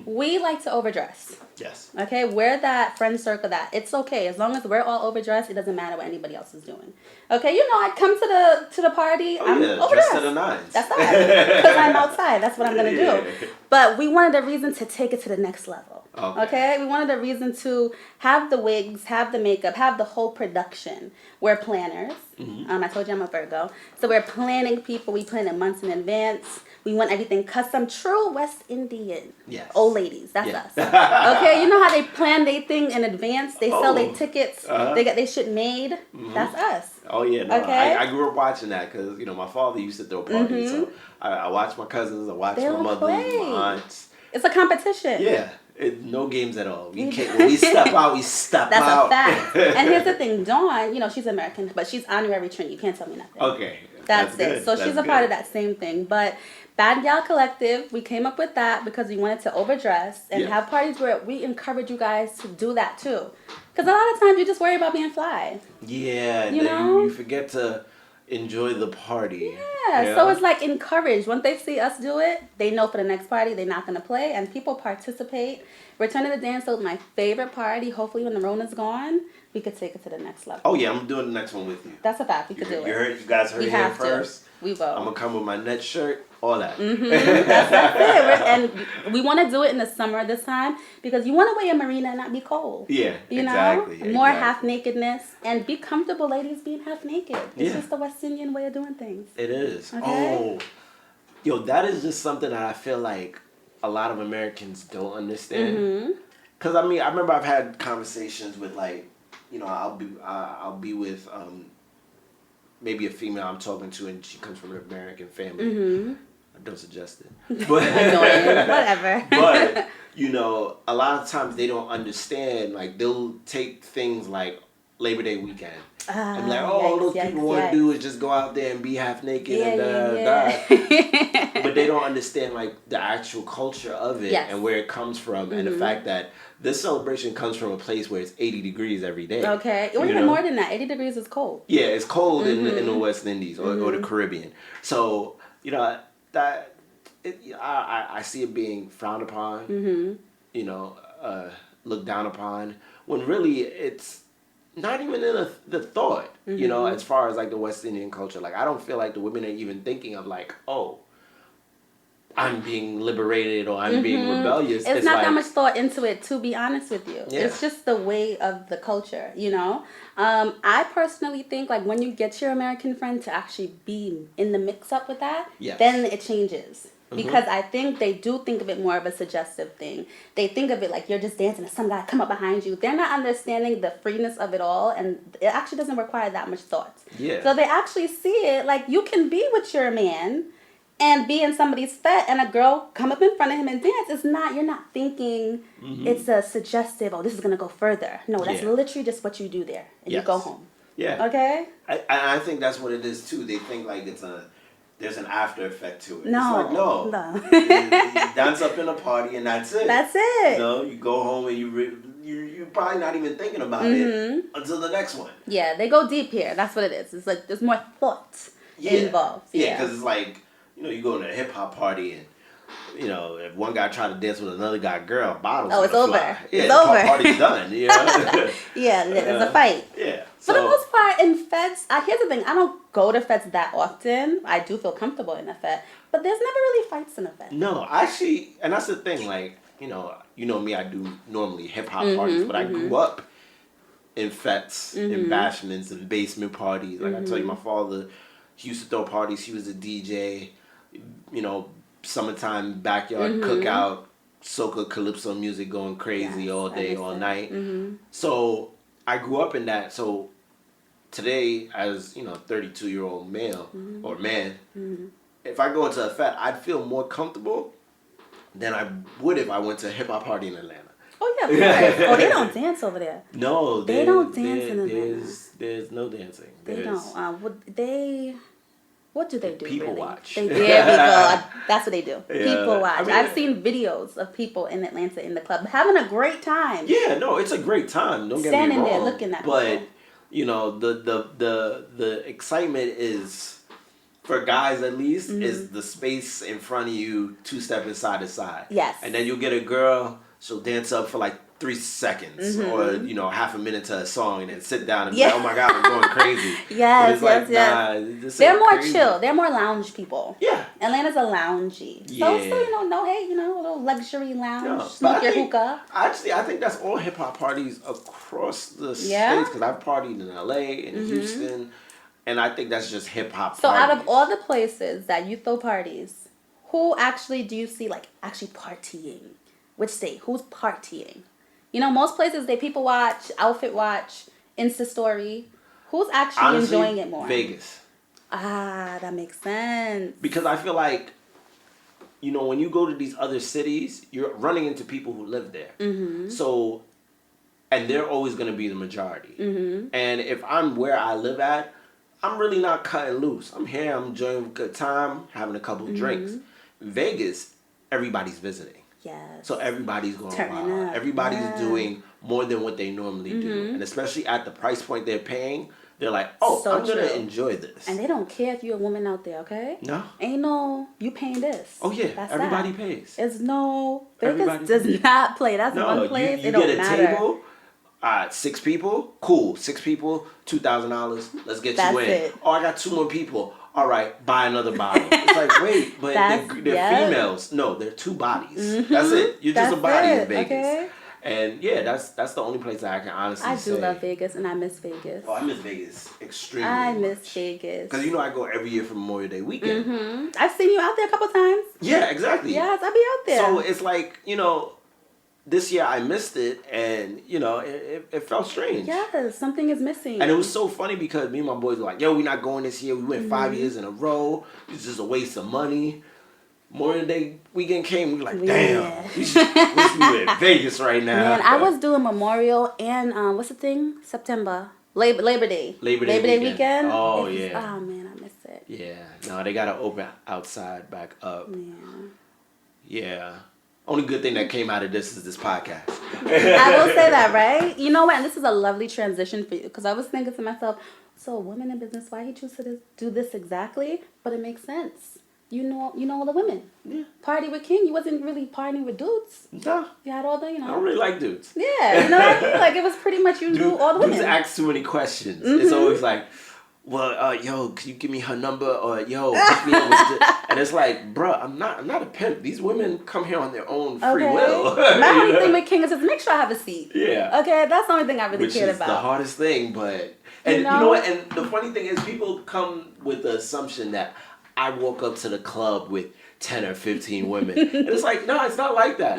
We like to overdress. Yes. Okay, we're that friend circle that it's okay as long as we're all overdressed. It doesn't matter what anybody else is doing. Okay, you know I come to the party. Oh, I'm yeah, overdressed. dressed to the nines. That's all right because I'm outside. That's what I'm gonna Yeah. do. But we wanted a reason to take it to the next level. Okay. We wanted a reason to have the wigs, have the makeup, have the whole production. We're planners. I told you I'm a Virgo, so we're planning people. We plan it months in advance. We want everything custom, true West Indian. Yes. Old ladies, that's Yeah. us. Okay, you know how they plan their thing in advance? They sell their Oh. tickets. Uh-huh. They get their shit made. That's us. Oh yeah, no, Okay. I grew up watching that because my father used to throw parties, so I watched my cousins, I watched They my don't mother, play. my aunts. It's a competition. Yeah, No games at all. We can't. When we step out, we step That's out. a fact. And here's the thing, Dawn, she's American, but she's honorary Trini. You can't tell me nothing. Okay. That's it. Good. So That's she's a good. part of that same thing. But Bad Gal Collective, we came up with that because we wanted to overdress and have parties where we encourage you guys to do that too. Because a lot of times you just worry about being fly. Yeah. You forget to enjoy the party. Yeah. So it's like encouraged. Once they see us do it, they know for the next party they're not going to play. And people participate. Return to the Dance is my favorite party. Hopefully when the Rona's gone, we could take it to the next level. Oh yeah, I'm doing the next one with you. That's a fact. We could do it. You guys heard it here first. We will. I'm gonna come with my net shirt, all that. That's it. And we want to do it in the summer this time because you want to wear a marina and not be cold. Yeah, exactly. More half nakedness and be comfortable, ladies, being half naked. It's just the West Indian way of doing things. It is. Okay? Oh, that is just something that I feel like a lot of Americans don't understand. Because I remember I've had conversations with I'll be with maybe a female I'm talking to, and she comes from an American family. I don't suggest it, but annoying, whatever. But a lot of times they don't understand. Like they'll take things like Labor Day weekend. I'm like, all those people want to do is just go out there and be half naked but they don't understand like the actual culture of it and where it comes from and the fact that this celebration comes from a place where it's 80 degrees every day. Okay, or even more than that. 80 degrees is cold. Yeah, it's cold in the West Indies or the Caribbean. So I see it being frowned upon. Looked down upon when really it's not even in the thought, as far as like the West Indian culture. Like I don't feel like the women are even thinking of like, oh, I'm being liberated or I'm being rebellious. It's not that much thought into it, to be honest with you. Yeah. It's just the way of the culture, I personally think like when you get your American friend to actually be in the mix up with that, then it changes. Because I think they do think of it more of a suggestive thing. They think of it like you're just dancing and some guy come up behind you. They're not understanding the freeness of it all, and it actually doesn't require that much thought. Yeah. So they actually see it like you can be with your man and be in somebody's fete and a girl come up in front of him and dance. You're not thinking it's a suggestive, this is going to go further. No, that's literally just what you do there. And you go home. Yeah. Okay? I think that's what it is too. They think like there's an after effect to it. No. It's like, no. You dance up in a party and that's it. That's it. You go home and you're probably not even thinking about it until the next one. Yeah, they go deep here. That's what it is. It's like there's more thought involved. Yeah, because it's like, you go to a hip hop party and, if one guy tried to dance with another girl, bottles. Oh, it's over. Fly. Yeah, it's over. Party's done. Yeah, there's a fight. Yeah. For the most part, in fetes, here's the thing. I don't go to fetes that often. I do feel comfortable in a fete. But there's never really fights in a fete. No, actually, and that's the thing. Like, you know me, I do normally hip-hop parties. But I grew up in fetes, in bashments, and basement parties. Like I tell you, my father, he used to throw parties. He was a DJ. Summertime backyard cookout, soca, calypso music going crazy all day, all night. So I grew up in that. So today, as 32-year-old male or man, if I go into a fete, I'd feel more comfortable than I would if I went to a hip hop party in Atlanta. Oh yeah, oh they don't dance over there. No, they don't dance in Atlanta. There's no dancing. They don't. What do they do? People really? watch. There we go. That's what they do. Yeah, people watch. I've seen videos of people in Atlanta in the club having a great time. Yeah, no, it's a great time. Don't get me wrong. Standing there looking at people. But the excitement is, for guys at least, is the space in front of you, two-stepping side to side. Yes. And then you'll get a girl, she'll dance up for like 3 seconds or half a minute to a song and then sit down and be like, oh my God, I'm going crazy. Yes. They're more crazy. chill. They're more lounge people. Yeah. Atlanta's a loungy. So a little luxury lounge, smoke your hookah. Actually, I think that's all hip hop parties across the states, because I've partied in LA, in Houston, and I think that's just hip hop. So out of all the places that you throw parties, who actually do you see like actually partying? Which state? Who's partying? Most places they people watch, outfit watch, Insta story. Who's actually honestly enjoying it more? Vegas. That makes sense. Because I feel like, you know, when you go to these other cities, you're running into people who live there. Mm-hmm. So, and they're always going to be the majority. Mm-hmm. And if I'm where I live at, I'm really not cutting loose. I'm here, I'm enjoying a good time, having a couple drinks. Vegas, everybody's visiting. Yes. So everybody's going Turning wild. up. Everybody's Yeah. doing more than what they normally do. And especially at the price point they're paying, they're like, oh, So I'm going to true. enjoy this. And they don't care if you're a woman out there, okay? No. Ain't no, you paying this. Oh, yeah. That's Everybody that. pays. It's no, Everybody Vegas does not play. That's No, one place, you it don't get a matter. table. 6 people, cool. 6 people, $2,000. Let's get That's you in. it. Oh, I got 2 more people. All right, buy another bottle. It's like, wait, but they're Yep. females. No, they're 2 bodies. That's it. You're just That's a body it, in Vegas. okay? And yeah, that's the only place that I can honestly I say. do love Vegas, and I miss Vegas. Oh, I miss Vegas extremely. I miss Vegas. Because you know I go every year for Memorial Day weekend. Mm-hmm. I've seen you out there a couple times. Yeah, exactly. Yes, I'll be out there. So it's like, you know, this year I missed it, and you know, it felt strange. Yes, something is missing. And it was so funny because me and my boys were like, yo, we're not going this year. We went 5 years in a row. It's just a waste of money. Memorial Day weekend came. We were like, damn, we wish we were in Vegas right now. Man, I was doing Memorial and what's the thing? September. Labor Day. Labor Day weekend. Oh, It's- yeah. Oh man, I miss it. Yeah. No, they got to open outside back up. Yeah. Yeah. Only good thing that came out of this is this podcast. I will say that, right? You know what? And this is a lovely transition for you because I was thinking to myself, so a woman in business, why he choose to do this exactly? But it makes sense. You know all the women. Yeah. Party with King. You wasn't really partying with dudes. No. You had all the, I don't really like dudes. Yeah, you know what I mean? Like it was pretty much you knew all the women. Dudes ask too many questions. It's always like, well, yo, can you give me her number? Or yo, hook me up with this. And it's like, bruh, I'm not a pimp. These women come here on their own free will. My You only know? thing with King is just make sure I have a seat. Yeah. Okay, that's the only thing I really Which cared is about. the hardest thing, but and you know what? And the funny thing is, people come with the assumption that I woke up to the club with 10 or 15 women, and it's like, no, it's not like that.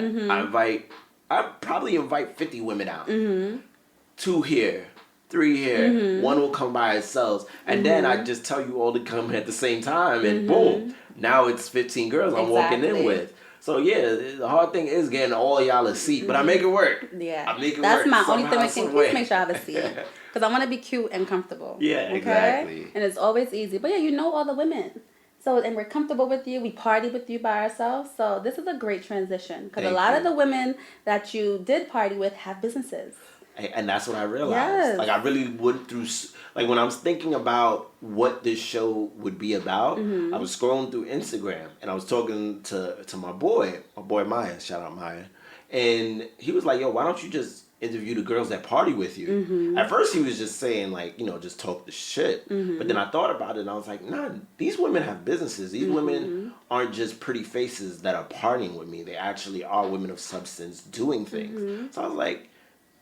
I probably invite 50 women out. 2 here, 3 here, 1 will come by itself, and then I just tell you all to come at the same time, and boom, now it's 15 girls I'm walking in with. So yeah, the hard thing is getting all y'all a seat, but I make it work. Yeah, I make it that's work my only somehow, thing. some Please way. make sure I have a seat because I want to be cute and comfortable. Yeah, okay? exactly. And it's always easy. But yeah, you know all the women. So, and we're comfortable with you. We party with you by ourselves. So this is a great transition because a lot of the women that you did party with have businesses. And that's what I realized. Yes. Like I really went through, like when I was thinking about what this show would be about, I was scrolling through Instagram and I was talking to my boy Maya, shout out Maya. And he was like, yo, why don't you just interview the girls that party with you? At first he was just saying like, you know, just talk the shit. But then I thought about it and I was like, nah, these women have businesses. These women aren't just pretty faces that are partying with me. They actually are women of substance doing things. So I was like,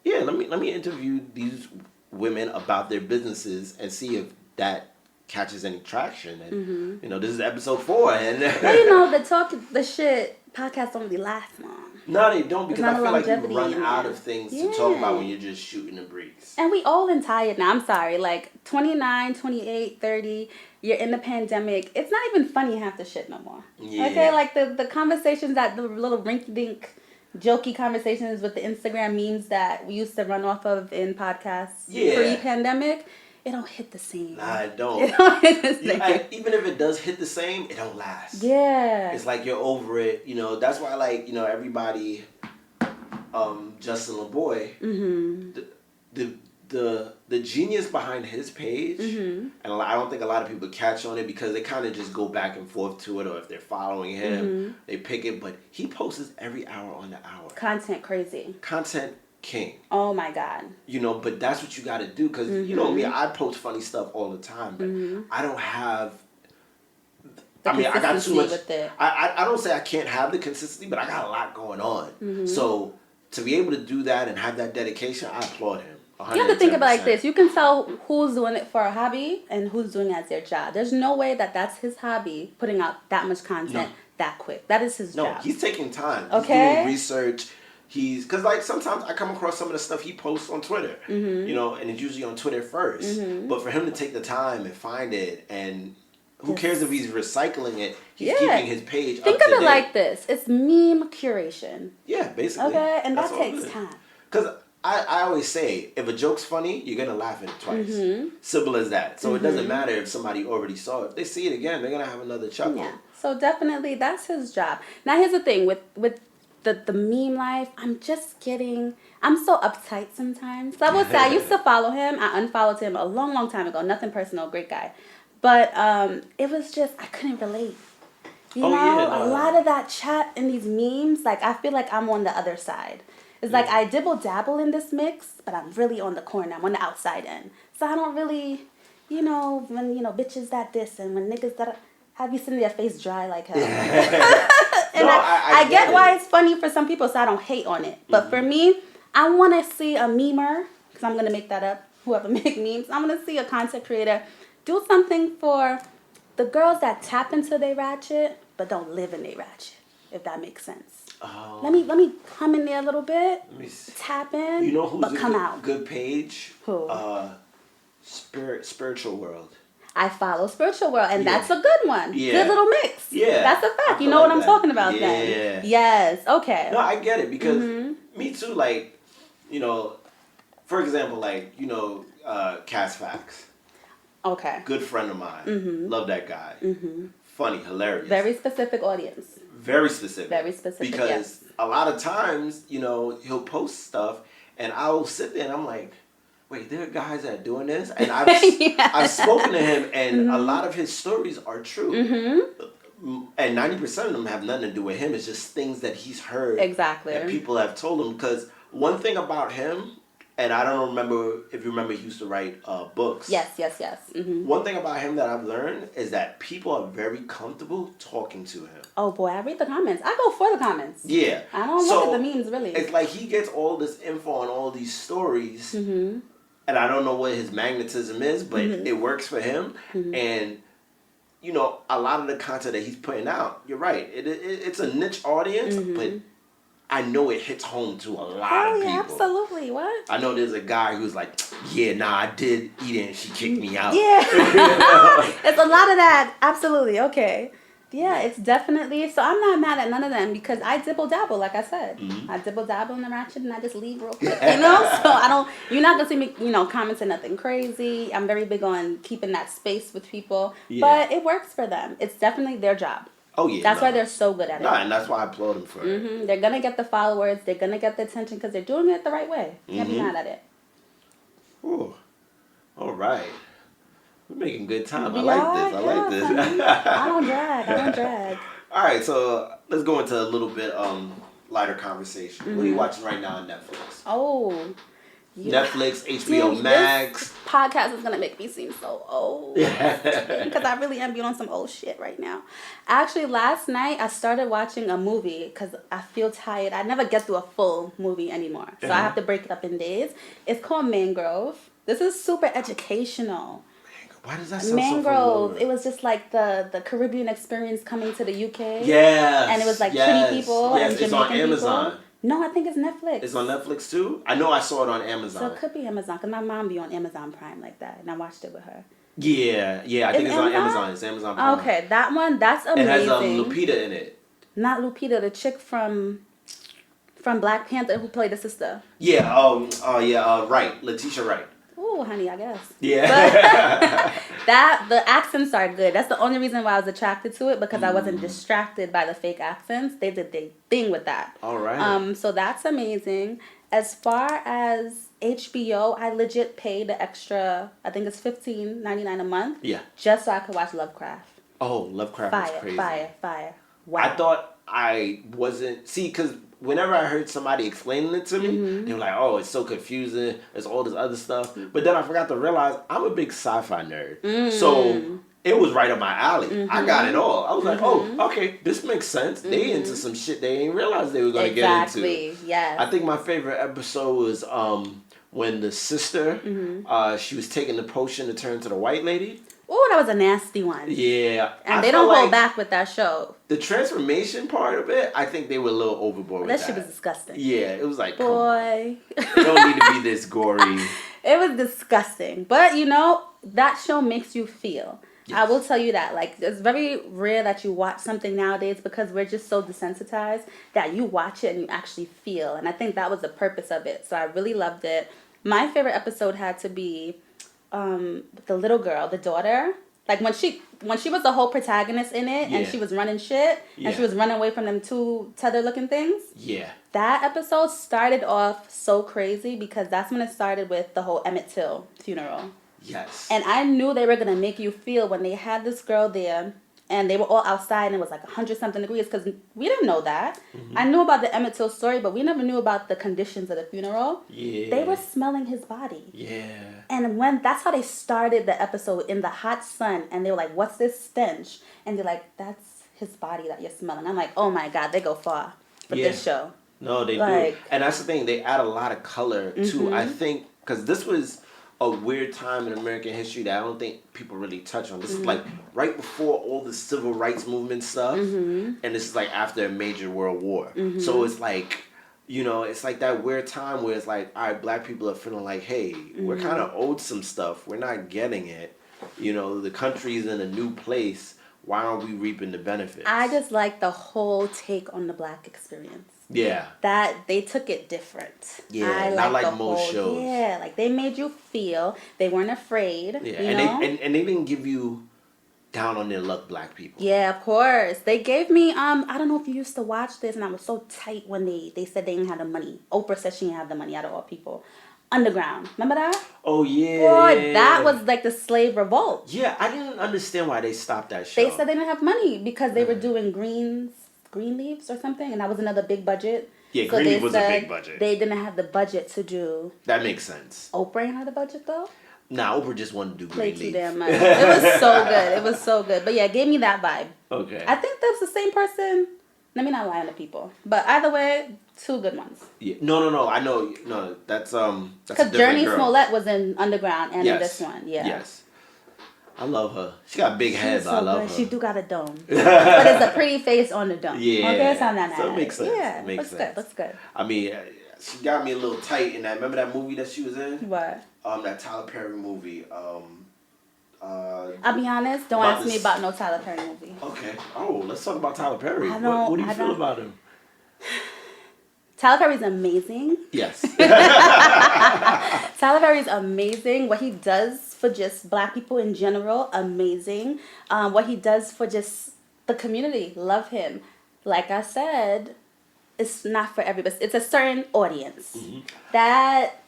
yeah, let me interview these women about their businesses and see if that catches any traction. And you know, this is episode 4 and Well, you know, the shit podcast don't really last long. no, they don't, because I not a feel like you longevity run in out there. of things to talk about when you're just shooting a breeze. And we all tired now. I'm sorry. Like 29, 28, 30, you're in the pandemic. It's not even funny half the shit no more. Yeah. Okay? Like the conversations that the little rinky-dink jokey conversations with the Instagram memes that we used to run off of in podcasts pre-pandemic, it don't hit the same. Nah, it don't. It don't hit the same. Even if it does hit the same, it don't last. Yeah. It's like you're over it. You know, that's why, like, you know, everybody, Justin LeBoy, the genius behind his page, and I don't think a lot of people catch on it because they kind of just go back and forth to it, or if they're following him, they pick it, but he posts every hour on the hour. Content crazy. Content king. Oh my God. You know, but that's what you got to do because, you know me, I post funny stuff all the time, but I don't have... I got too much. With it. I don't say I can't have the consistency, but I got a lot going on. So to be able to do that and have that dedication, I applaud him. 110%. You have to think about it like this. You can tell who's doing it for a hobby and who's doing it as their job. There's no way that's his hobby, putting out that much content that quick. That is his job. No, he's taking time. Okay. He's doing research. Because, like, sometimes I come across some of the stuff he posts on Twitter, you know, and it's usually on Twitter first. But for him to take the time and find it and Who cares if he's recycling it? He's Yeah. keeping his page Think up of to it date. like this. It's meme curation. Yeah, basically. Okay? And That's that all takes it is. time. Because I always say, if a joke's funny, you're going to laugh at it twice. Mm-hmm. Simple as that. So it doesn't matter if somebody already saw it. If they see it again, they're going to have another chuckle. Yeah. So definitely that's his job. Now here's the thing with the meme life, I'm so uptight sometimes. So I will say I used to follow him. I unfollowed him a long, long time ago. Nothing personal, great guy. But it was just I couldn't relate. You know, a lot of that chat in these memes, like I feel like I'm on the other side. It's like I dibble dabble in this mix, but I'm really on the corner. I'm on the outside end. So I don't really, when bitches that this and when niggas that have you sitting their face dry like hell. And I get why it's funny for some people, so I don't hate on it. But for me, I want to see a memer, because I'm going to make that up, whoever make memes. I'm going to see a content creator do something for the girls that tap into their ratchet, but don't live in their ratchet, if that makes sense. Oh. Let me come in there a little bit, tap in, you know who's but come a out. good page? Who? Spiritual World. I follow Spiritual World, and that's a good one. Yeah. Good little mix. Yeah. That's a fact. You know what I'm talking about then. Yeah. Yes. Okay. No, I get it because me too, like, for example, Cass Facts. Okay. Good friend of mine. Love that guy. Funny, hilarious. Very specific audience. Very specific. Very specific, Because yes. a lot of times, he'll post stuff and I'll sit there and I'm like, wait, there are guys that are doing this? And I've spoken to him and a lot of his stories are true. And 90% of them have nothing to do with him. It's just things that he's heard. Exactly. That people have told him. Because one thing about him, and I don't remember if you remember, he used to write books. Yes. One thing about him that I've learned is that people are very comfortable talking to him. Oh boy, I read the comments. I go for the comments. Yeah. I don't look at the memes really. It's like he gets all this info on all these stories. And I don't know what his magnetism is, but it works for him. And, a lot of the content that he's putting out, you're right. It's a niche audience, but I know it hits home to a lot of people. Yeah, absolutely. What? I know there's a guy who's like, I did eat it and she kicked me out. Yeah. It's a lot of that. Absolutely. Okay. Yeah, it's definitely. So I'm not mad at none of them because I dibble dabble, like I said. I dibble dabble in the ratchet and I just leave real quick, So I don't. You're not gonna see me, commenting nothing crazy. I'm very big on keeping that space with people, but it works for them. It's definitely their job. Oh yeah. That's why they're so good at it. And that's why I applaud them for it. They're gonna get the followers. They're gonna get the attention because they're doing it the right way. Can't be mad at it. Ooh. All right. We're making good time. I like this. I don't drag. All right, so let's go into a little bit lighter conversation. What are you watching right now on Netflix? Oh. Netflix, HBO Max. This podcast is gonna make me seem so old. Because I really am being on some old shit right now. Actually, last night I started watching a movie because I feel tired. I never get through a full movie anymore, so I have to break it up in days. It's called Mangrove. This is super educational. Why does that sound Mangrove, so it was just like the Caribbean experience coming to the UK. Yes. And it was like pretty people and Jamaican it's on Amazon. people. No, I think it's Netflix. It's on Netflix too? I know I saw it on Amazon. So it could be Amazon, because my mom be on Amazon Prime like that, and I watched it with her. Yeah, I think it's on Amazon. It's Amazon Prime. Okay, that one, that's amazing. It has Lupita in it. Not Lupita, the chick from Black Panther who played the sister. Yeah, Wright. Letitia Wright. Ooh, honey, I guess. Yeah. But the accents are good. That's the only reason why I was attracted to it, because I wasn't distracted by the fake accents. They did their thing with that. All right. So that's amazing. As far as HBO, I legit paid the extra, I think it's $15.99 a month. Yeah. Just so I could watch Lovecraft. Oh, Lovecraft is crazy. Fire. Wow. I thought I wasn't... See, because whenever I heard somebody explaining it to me, they were like, oh, it's so confusing. There's all this other stuff. But then I forgot to realize I'm a big sci-fi nerd. So it was right up my alley. I got it all. I was like, oh, okay, this makes sense. They into some shit they ain't realized they were going to get into. Exactly, yes. I think my favorite episode was when the sister, she was taking the potion to turn to the white lady. Oh, that was a nasty one. Yeah. And they don't hold back with that show. The transformation part of it, I think they were a little overboard with that. That shit was disgusting. Yeah, it was like, boy. It don't need to be this gory. It was disgusting. But, that show makes you feel. Yes. I will tell you that. Like, it's very rare that you watch something nowadays because we're just so desensitized that you watch it and you actually feel. And I think that was the purpose of it. So I really loved it. My favorite episode had to be the little girl, the daughter. Like when she was the whole protagonist in it, and she was running shit, and she was running away from them two tether looking things. Yeah. That episode started off so crazy because that's when it started with the whole Emmett Till funeral. Yes. And I knew they were gonna make you feel when they had this girl there, and they were all outside, and it was like 100-something degrees because we didn't know that. Mm-hmm. I knew about the Emmett Till story, but we never knew about the conditions of the funeral. Yeah. They were smelling his body. Yeah. And when that's how they started the episode, in the hot sun, and they were like, "What's this stench?" And they're like, "That's his body that you're smelling." I'm like, "Oh my God, they go far for this show." No, they Like, do. And that's the thing. They add a lot of color too. I think because this was a weird time in American history that I don't think people really touch on. This is like right before all the civil rights movement stuff, and this is like after a major world war. So it's like, you know, it's like that weird time where it's like, all right, black people are feeling like, hey, we're kind of owed some stuff. We're not getting it. You know, the country's in a new place. Why aren't we reaping the benefits? I just like the whole take on the black experience. Yeah. That they took it different. Yeah, I not like the most whole, shows. Yeah, like they made you feel. They weren't afraid. Yeah, you and know? they didn't give you down on their luck black people. Yeah, of course. They gave me I don't know if you used to watch this, and I was so tight when they said they didn't have the money. Oprah said she didn't have the money out of all people. Underground. Remember that? Oh yeah. Boy, that was like the slave revolt. Yeah, I didn't understand why they stopped that show. They said they didn't have money because they were doing green leaves or something, and that was another big budget. Yeah, so Greenleaf was a big budget. They didn't have the budget to do. That makes sense. Oprah ain't had the budget though. Nah, Oprah just wanted to do Play Greenleaf. too damn much. It was so good. It was so good. But yeah, it gave me that vibe. Okay. I think that was the same person. Let me not lie to people. But either way, two good ones. Yeah. No. I know. No, that's Because Journey Smollett was in Underground and in this one. Yeah. Yes. I love her. She got a big head, but I love her. She do got a dome. But it's a pretty face on the dome. Yeah. Okay, it's not that So it makes sense. Yeah, it makes sense. Looks good. I mean, she got me a little tight in that. Remember that movie that she was in? What? That Tyler Perry movie. I'll be honest. Don't ask me about no Tyler Perry movie. Okay. Oh, let's talk about Tyler Perry. I don't, what do you feel about him? Tyler Perry's amazing. Yes. Tyler Perry's amazing. What he does for just black people in general, amazing. What he does for just the community, love him. Like I said, it's not for everybody. It's a certain audience. Mm-hmm. That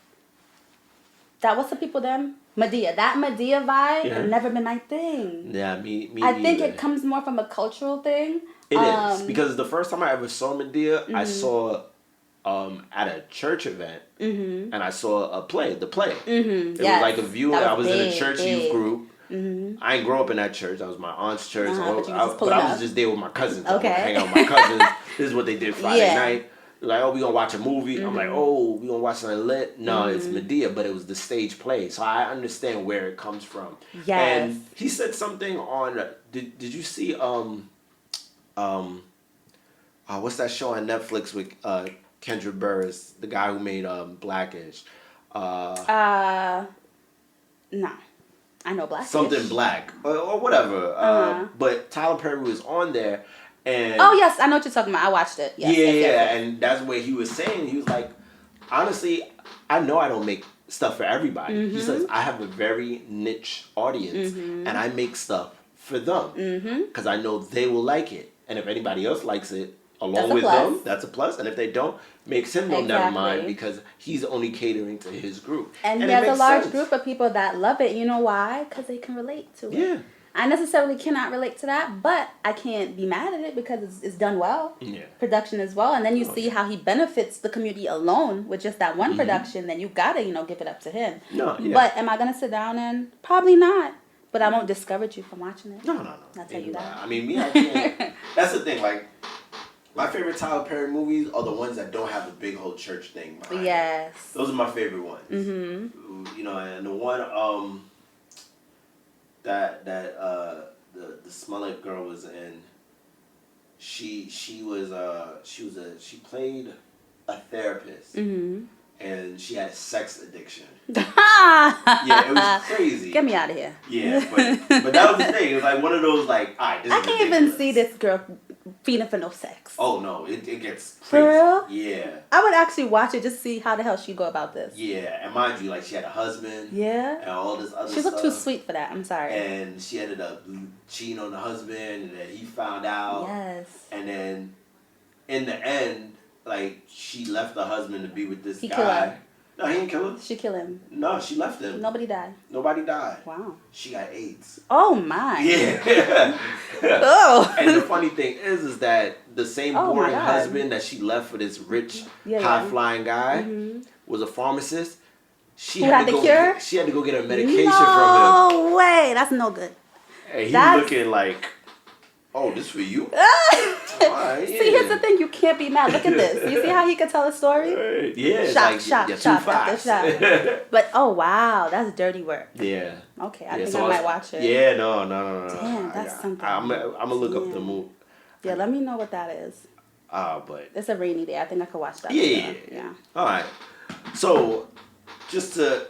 what's the people them? Medea. That Medea vibe have never been my thing. Yeah, me I think either. it comes more from a cultural thing. It is because the first time I ever saw Medea, I saw at a church event, and I saw a play. The play. It was like a viewing. I was in a church youth group. I ain't grow up in that church. That was my aunt's church. But I was just there with my cousins. Okay. I hang out with my cousins. This is what they did Friday night. Like, oh, we gonna watch a movie. I'm like, oh, we gonna watch something lit. No, it's Medea, but it was the stage play, so I understand where it comes from. Yes. And he said something on. Did you see what's that show on Netflix with Kendra Burris, the guy who made Blackish? No. I know Blackish. Something Black or whatever. But Tyler Perry was on there. And oh yes, I know what you're talking about. I watched it. Yes, yes. And that's what he was saying. He was like, honestly, I know I don't make stuff for everybody. He says I have a very niche audience, and I make stuff for them because I know they will like it. And if anybody else likes it along with them, that's a plus. And if they don't, makes him no never mind because he's only catering to his group. And he has a large group of people that love it. You know why? Because they can relate to it. Yeah. I necessarily cannot relate to that, but I can't be mad at it because it's done well. Yeah. Production as well. And then you see how he benefits the community alone with just that one production, then you gotta, give it up to him. No, yeah. But am I gonna sit down and probably not. But I won't discourage you from watching it. No. I'll tell you that. I mean, I can't. That's the thing, like, my favorite Tyler Perry movies are the ones that don't have the big whole church thing behind Yes. it. Those are my favorite ones. And the one that the Smollett girl was in, she played a therapist, and she had sex addiction. Yeah, Yeah, it was crazy. Get me out of here. Yeah, but that was the thing. It was like one of those like, all right, this I is can't ridiculous. even see this girl feeding for no sex. Oh no, it gets crazy. For real? Yeah. I would actually watch it just to see how the hell she go about this. Yeah, and mind you, like she had a husband. Yeah. And all this other She stuff. looked too sweet for that. I'm sorry. And she ended up cheating on the husband, and then he found out. Yes. And then, in the end, like she left the husband to be with this He guy. killed her. No, he didn't kill her. She killed him. No, she left him. Nobody died. Nobody died. Wow. She got AIDS. Oh my. Yeah. Oh. And the funny thing is that the same Oh, my boring God. husband that she left for this rich, Yeah, high flying guy Mm-hmm. was a pharmacist. She Who had had to the go cure? Get, she had to go get her medication No way. That's no good. from him. And he That's- was looking like, oh, this for you? Alright, See, here's the thing. You can't be mad. Look at this. You see how he could tell a story? Yeah, it's Shot, like, shot, you're too shot after fast. shot. But, oh, wow. That's dirty work. Yeah. Okay, I Yeah, think so I might watch it. Yeah, no. Damn, that's something. I'm gonna look up the Damn. movie. Yeah, let me know what that is. But It's a rainy day. I think I could watch that. yeah. All right. So,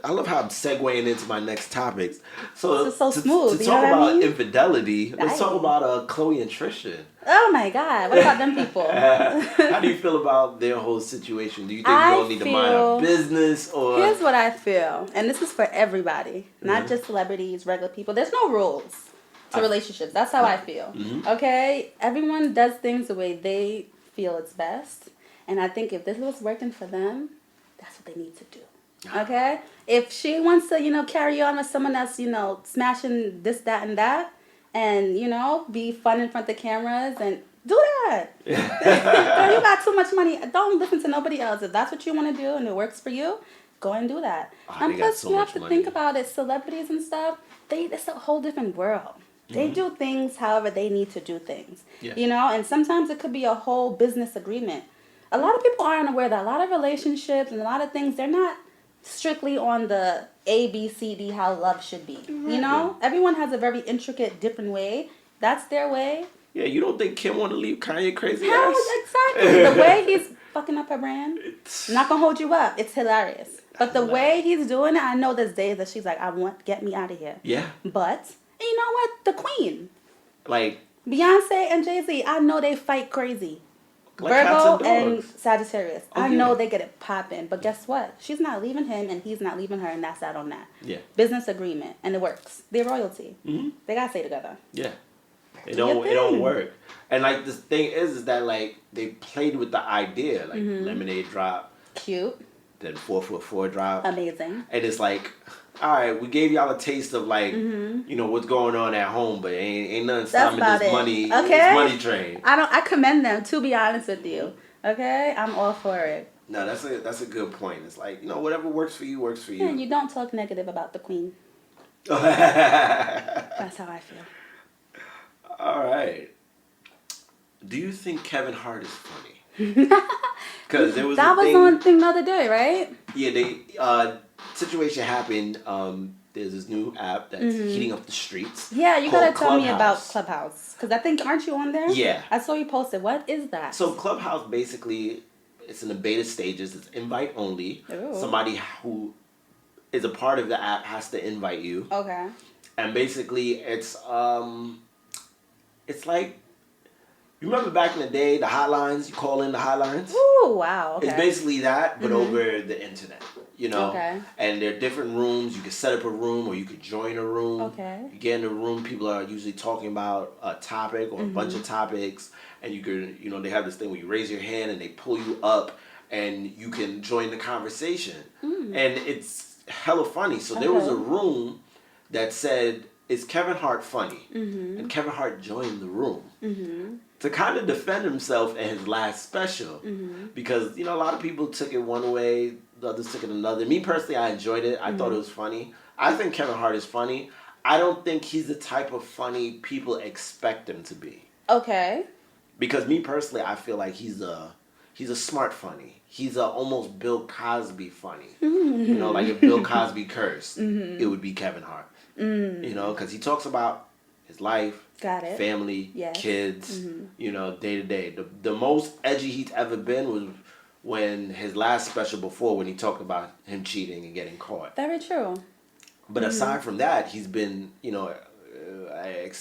I love how I'm segueing into my next topics. So, This is so smooth, To you talk know what I about mean? infidelity, let's talk Aye. about Chloe and Tristan. Oh my God. What about them people? How do you feel about their whole situation? Do you think we I all need to mind our feel- business, or Here's what I feel, and this is for everybody, not just celebrities, regular people. There's no rules to relationships. That's how I feel. Okay? Everyone does things the way they feel it's best, and I think if this was working for them, that's what they need to do. Okay? If she wants to, carry on with someone that's, smashing this, that, and that, and, be fun in front of the cameras and do that. Girl, you got too much money. Don't listen to nobody else. If that's what you want to do and it works for you, go and do that. Oh, And they got plus, so you much have to money. think about it. Celebrities and stuff, it's a whole different world. They do things however they need to do things. Yeah. And sometimes it could be a whole business agreement. A lot of people aren't aware that a lot of relationships and a lot of things, they're not strictly on the A, B, C, D, how love should be. Everyone has a very intricate, different way. That's their way. Yeah, you don't think Kim want to leave Kanye crazy Hell, ass? exactly. The way he's fucking up her brand, not gonna hold you up. It's hilarious. But the way he's doing it, I know there's days that she's like, get me out of here. Yeah. But, you know what? The queen, Like Beyonce and Jay-Z, I know they fight crazy. cats Virgo and and dogs. Sagittarius. Oh, I yeah. know they get it popping. But guess what? She's not leaving him and he's not leaving her, and that's that on that. Yeah. Business agreement. And it works. They're royalty. Mhm. They gotta stay together. Yeah. It your don't thing. work. And like the thing is that like they played with the idea, like Lemonade drop, Cute. then 4'4" drop. Amazing. And it's like, all right, we gave y'all a taste of like, what's going on at home, but ain't nothing stopping about this it. money, Okay. this money train. I commend them, to be honest with you. Okay? I'm all for it. No, that's a good point. It's like, whatever works for you works for you. And you don't talk negative about the queen. All That's how I feel. right. Do you think Kevin Hart is funny? Because there was That a was thing. on thing the other day, right? Yeah, situation happened. There's this new app that's heating up the streets. Yeah, you gotta called tell me about Clubhouse. Clubhouse. Because I think, aren't you on there? Yeah. I saw you posted. What is that? So Clubhouse basically, it's in the beta stages. It's invite only. Ooh. Somebody who is a part of the app has to invite you, Okay. and basically it's like, you remember back in the day the hotlines, you call in the hotlines. Ooh, wow. Okay. It's basically that, but over the internet. Okay. And there are different rooms. You can set up a room, or you could join a room. Okay. You get in a room. People are usually talking about a topic or a bunch of topics, and you can, they have this thing where you raise your hand and they pull you up, and you can join the conversation. And it's hella funny. So there was a room that said, "Is Kevin Hart funny?" And Kevin Hart joined the room. To kind of defend himself in his last special, because a lot of people took it one way, the others took it another. Me personally, I enjoyed it. I thought it was funny. I think Kevin Hart is funny. I don't think he's the type of funny people expect him to be. Okay. Because me personally, I feel like he's a smart funny. He's a almost Bill Cosby funny. Like if Bill Cosby cursed, it would be Kevin Hart. Because he talks about his life. Got it. Family, Yes. kids, day to day. The most edgy he's ever been when his last special before, when he talked about him cheating and getting caught. Very true. But aside from that, he's been, you know, I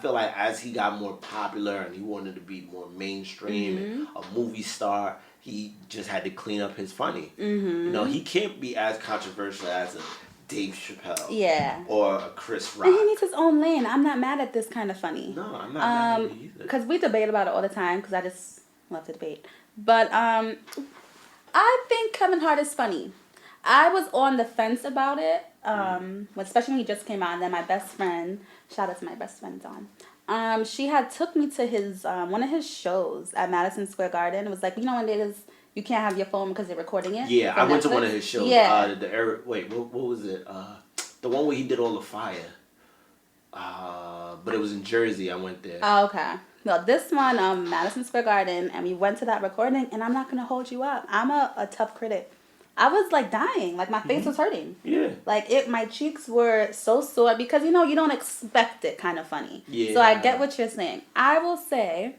feel like as he got more popular and he wanted to be more mainstream and a movie star, he just had to clean up his funny. You know, he can't be as controversial as a Dave Chappelle. Yeah. Or a Chris Rock. And he needs his own lane. I'm not mad at this kind of funny. No, I'm not mad at it either. Because we debate about it all the time, because I just love to debate. But I think Kevin Hart is funny. I was on the fence about it, especially when he just came out. And then my best friend, shout out to my best friend Dawn, she had took me to his one of his shows at Madison Square Garden. It was like, you know when it is, you can't have your phone because they're recording it? Yeah, I went to one of his shows. Yeah. What was it? The one where he did all the fire. But it was in Jersey. I went there. Oh, okay. No, this one, Madison Square Garden, and we went to that recording, and I'm not going to hold you up. I'm a tough critic. I was, like, dying. Like, my face was hurting. Yeah. Like, my cheeks were so sore because, you know, you don't expect it kind of funny. Yeah. So I get what you're saying. I will say,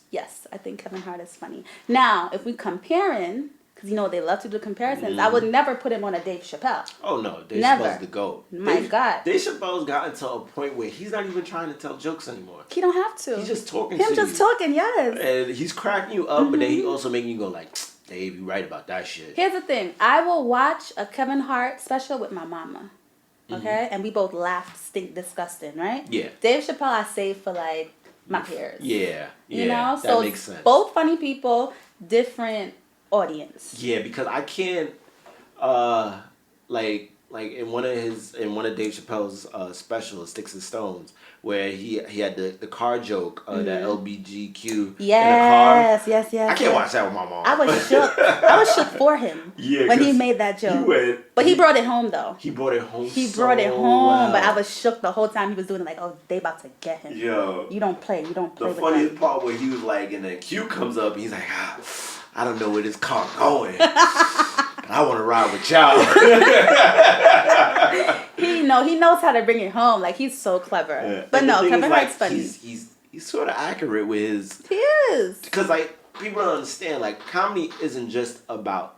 yes, I think Kevin Hart is funny. Now, if we comparing, because, you know, they love to do comparisons, I would never put him on a Dave Chappelle. Oh, no. Dave Never. Chappelle's the GOAT. My God. Dave Chappelle's gotten to a point where he's not even trying to tell jokes anymore. He don't have to. He's just talking to you. Him just talking, yes. And he's cracking you up, but then he also making you go like, Dave, you right about that shit. Here's the thing. I will watch a Kevin Hart special with my mama. Okay? And we both laugh, stink disgusting, right? Yeah. Dave Chappelle I save for, like, my peers. Yeah. You know? That So makes sense. both funny people, different audience. Yeah, because I can't like in one of Dave Chappelle's specials, Sticks and Stones, where he had the car joke, the LBGQ in the car. Yes. I can't watch that with my mom. I was shook. I was shook for him when he made that joke. But he brought it home though. He brought it home. He brought it home, well. but I was shook the whole time he was doing it. Like, oh, they about to get him. Yo, You don't play. the with funniest them. part where he was like, and then Q comes up, and he's like, I don't know where this car going. I want to ride with y'all. He knows how to bring it home. Like, he's so clever. Yeah. But And no, the thing Kevin is, like, Hart's funny. He's sort of accurate with his. He is. Because, like, people don't understand, like, comedy isn't just about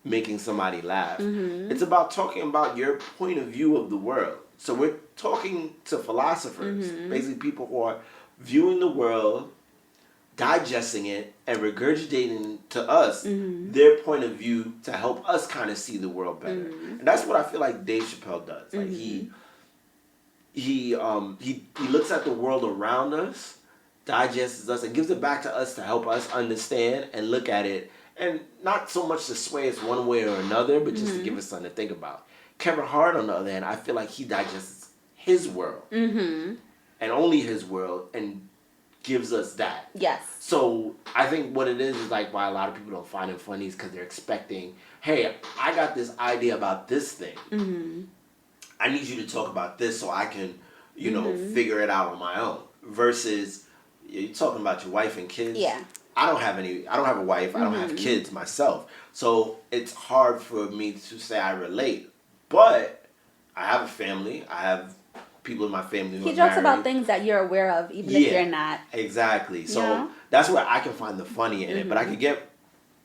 making somebody laugh. It's about talking about your point of view of the world. So we're talking to philosophers, basically people who are viewing the world, digesting it, and regurgitating to us their point of view to help us kind of see the world better. And that's what I feel like Dave Chappelle does. Like he looks at the world around us, digests us, and gives it back to us to help us understand and look at it, and not so much to sway us one way or another, but just to give us something to think about. Kevin Hart, on the other hand, I feel like he digests his world and only his world, and gives us that. Yes. So I think what it is like why a lot of people don't find it funny is because they're expecting, hey, I got this idea about this thing. I need you to talk about this so I can, figure it out on my own. Versus you're talking about your wife and kids. Yeah. I don't have a wife. I don't have kids myself. So it's hard for me to say I relate. But I have a family. I have people in my family who He are jokes married. about things that you're aware of, even if you're not. Exactly. So Yeah. that's where I can find the funny in it. But I can get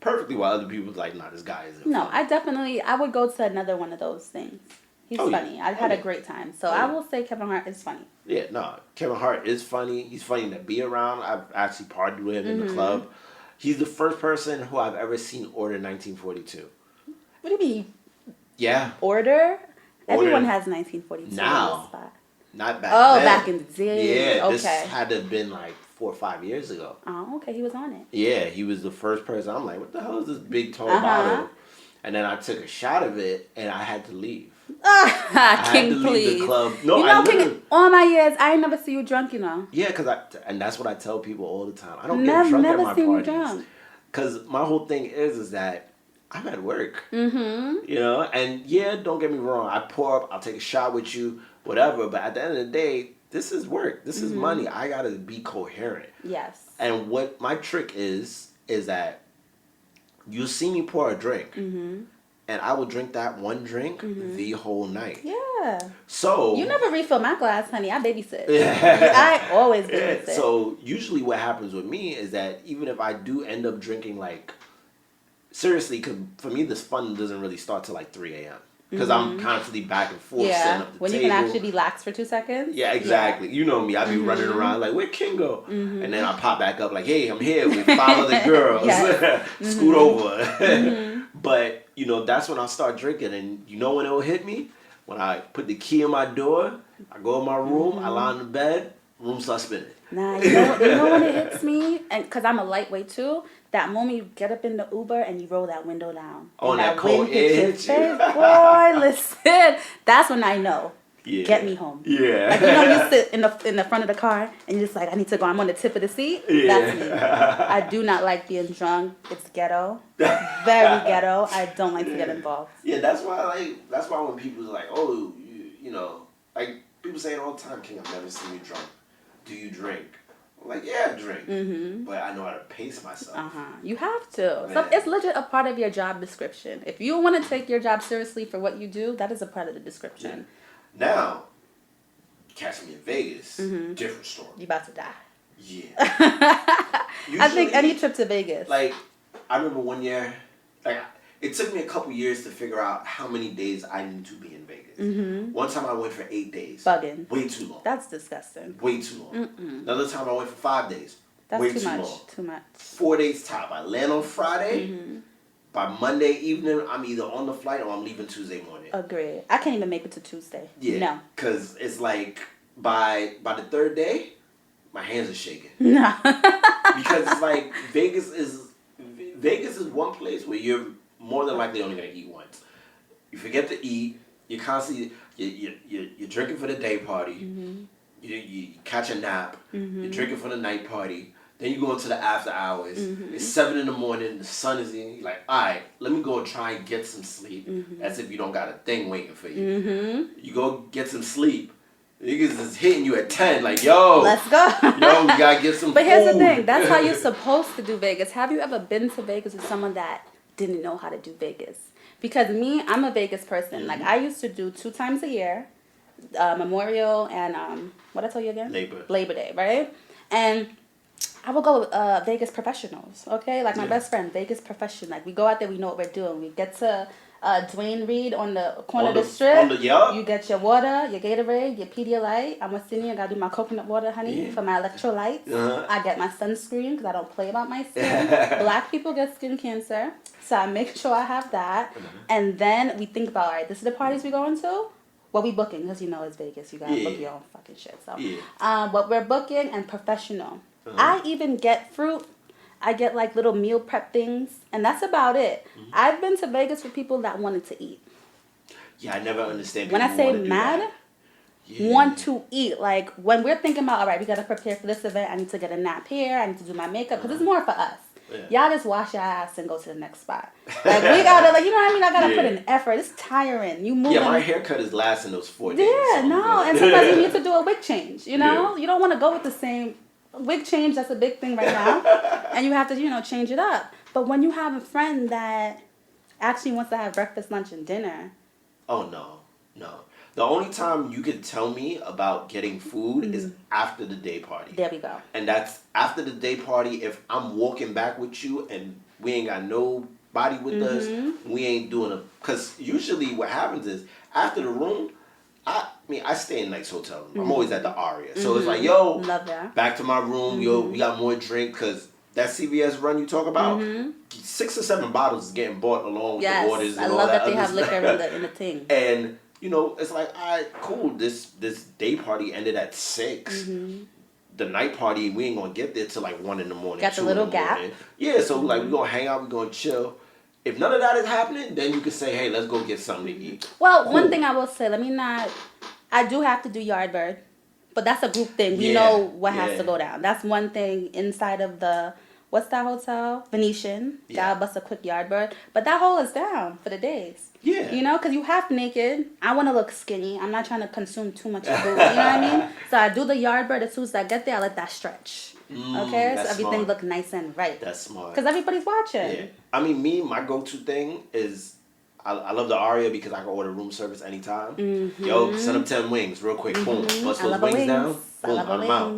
perfectly why other people's like, nah, this guy isn't No, funny. I would go to another one of those things. He's funny. I had a great time. So I will say Kevin Hart is funny. Yeah, no. Kevin Hart is funny. He's funny to be around. I've actually partied with him in the club. He's the first person who I've ever seen order 1942. What do you mean? Yeah. Order? Everyone has 1942 now. on the spot. Not back Oh, then. back in the day. Yeah, Okay. this had to have been like 4 or 5 years ago. Oh, okay. He was on it. Yeah, he was the first person. I'm like, what the hell is this big tall bottle? And then I took a shot of it, and I had to leave. I had King, to leave please. the club. No, you know, King, all my years, I ain't never see you drunk, you know. Yeah, and that's what I tell people all the time. I don't get drunk at my parties. Because my whole thing is that I'm at work. And yeah, don't get me wrong. I pour up, I'll take a shot with you, whatever. But at the end of the day, this is work. This is money. I got to be coherent. Yes. And what my trick is that you'll see me pour a drink. And I will drink that one drink the whole night. Yeah. So you never refill my glass, honey. I babysit. I always babysit. So usually what happens with me is that even if I do end up drinking like seriously, cause for me, this fun doesn't really start till like 3 a.m. Because I'm constantly back and forth setting up the when table. you can actually relax for 2 seconds. Yeah, exactly. You know me. I be running around like, where King go? And then I pop back up like, hey, I'm here with 5 other girls. Scoot over. But, you know, that's when I start drinking. And you know when it'll hit me? When I put the key in my door, I go in my room, I lie on the bed, room starts spinning. Nah, you know when it hits me? And because I'm a lightweight too, that moment you get up in the Uber and you roll that window down. Oh, and that cold air hits you. Boy, listen. That's when I know. Yeah. Get me home. Yeah. Like, you know, you sit in the front of the car and you're just like, I need to go. I'm on the tip of the seat. Yeah. That's me. I do not like being drunk. It's ghetto. Very ghetto. I don't like to get involved. Yeah, that's why when people's like, oh, you know, like people say it all the time, King, I've never seen you drunk. Do you drink? I'm like, yeah, I drink. But I know how to pace myself. You have to. Man. So it's legit a part of your job description. If you want to take your job seriously for what you do, that is a part of the description. Yeah. Now, catch me in Vegas, different story. You about to die. Yeah. I think any trip to Vegas. Like, I remember one year, like, it took me a couple years to figure out how many days I need to be in Vegas. One time I went for 8 days. Bugging. Way too long. That's disgusting. Way too long. Another time I went for 5 days. That's way too much. long. Too much. 4 days top. I land on Friday. By Monday evening, I'm either on the flight or I'm leaving Tuesday morning. Agreed. I can't even make it to Tuesday. Yeah. No. Because it's like, by the third day, my hands are shaking. No. Because it's like, Vegas is one place where you're more than likely only going to eat once. You forget to eat. You're constantly, you're drinking for the day party. You catch a nap. You're drinking for the night party. Then you go into the after hours. It's 7 in the morning. The sun is in. You're like, all right, let me go and try and get some sleep. As if you don't got a thing waiting for you. You go get some sleep. Niggas is hitting you at 10. Like, yo. Let's go. Yo, we got to get some But food. here's the thing. That's how you're supposed to do Vegas. Have you ever been to Vegas with someone that didn't know how to do Vegas? Because me, I'm a Vegas person. Like, I used to do 2 times a year. Memorial and, what I tell you again? Labor Day, right? And I will go with Vegas professionals, okay? Like my best friend, Vegas professional. Like we go out there, we know what we're doing. We get to Dwayne Reed on the corner of the strip. You get your water, your Gatorade, your Pedialyte. I'm a senior, I gotta do my coconut water, honey, for my electrolytes. I get my sunscreen because I don't play about my skin. Black people get skin cancer, so I make sure I have that. And then we think about, all right, this is the parties we're going to. What we booking, because you know it's Vegas. You gotta book your own fucking shit. So, what we're booking and professional. I even get fruit. I get like little meal prep things, and that's about it. I've been to Vegas with people that wanted to eat. Yeah, I never understand. When I say mad, want to eat. Like when we're thinking about, all right, we gotta prepare for this event. I need to get a nap here. I need to do my makeup because it's more for us. Y'all just wash your ass and go to the next spot. Like we gotta, like you know what I mean. I gotta put in effort. It's tiring. You move. Yeah, my haircut is lasting those 4 days. Yeah, so no, and sometimes you need to do a wig change. You know, you don't want to go with the same. Wig change, that's a big thing right now. And you have to, you know, change it up. But when you have a friend that actually wants to have breakfast, lunch, and dinner. Oh, no. The only time you could tell me about getting food is after the day party. There we go. And that's after the day party. If I'm walking back with you and we ain't got nobody with us, we ain't doing a... Because usually what happens is after the room, I stay in nice hotel room. I'm always at the Aria. So it's like, yo, love that. Back to my room. Yo, we got more drink because that CVS run you talk about, 6 or 7 bottles is getting bought along with the waters and I all love that other they have stuff. liquor in the thing. And, you know, it's like, all right, cool. This day party ended at 6. The night party, we ain't going to get there till like 1 in the morning. Got the little gap. Yeah, so like we going to hang out, we going to chill. If none of that is happening, then you can say, hey, let's go get something to eat. Well, one thing I will say, I do have to do Yardbird, but that's a group thing. We know what has to go down. That's one thing inside of the, what's that hotel? Venetian. Gotta bust a quick Yardbird. But that hole is down for the days. Yeah. You know, because you half naked. I want to look skinny. I'm not trying to consume too much food. You know what I mean? So I do the Yardbird. As soon as I get there, I let that stretch. Okay? So everything look nice and right. That's smart. Because everybody's watching. Yeah. I mean, my go-to thing is... I love the Aria because I can order room service anytime. Yo, send up 10 wings real quick. Boom. Bust those wings down. Boom, I'm out.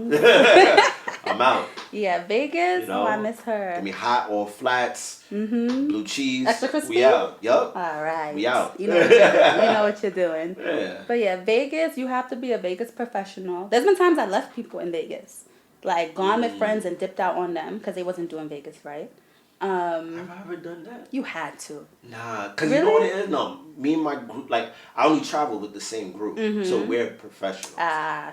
I'm out. Yeah, Vegas. You know, I miss her. give me hot or flats, blue cheese. Extra crispy. We out. Yup. All right. We out. You know what you're doing. You know what you're doing. Yeah. But yeah, Vegas. You have to be a Vegas professional. There's been times I left people in Vegas, like gone with friends and dipped out on them because they wasn't doing Vegas right. Have I ever done that? You had to. Nah, because Really? you know what it is? No, me and my group, like, I only travel with the same group. So we're professionals.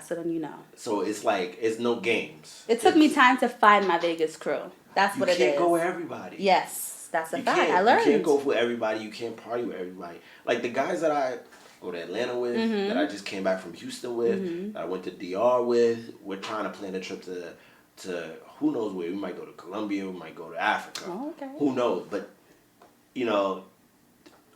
So then you know. So it's like, it's no games. It took me time to find my Vegas crew. That's what it is. You can't go with everybody. Yes, that's a fact. Can't. I learned. You can't go with everybody. You can't party with everybody. Like, the guys that I go to Atlanta with, that I just came back from Houston with, that I went to DR with, we're trying to plan a trip to who knows where. We might go to Colombia, we might go to Africa. Oh, okay. Who knows? But, you know,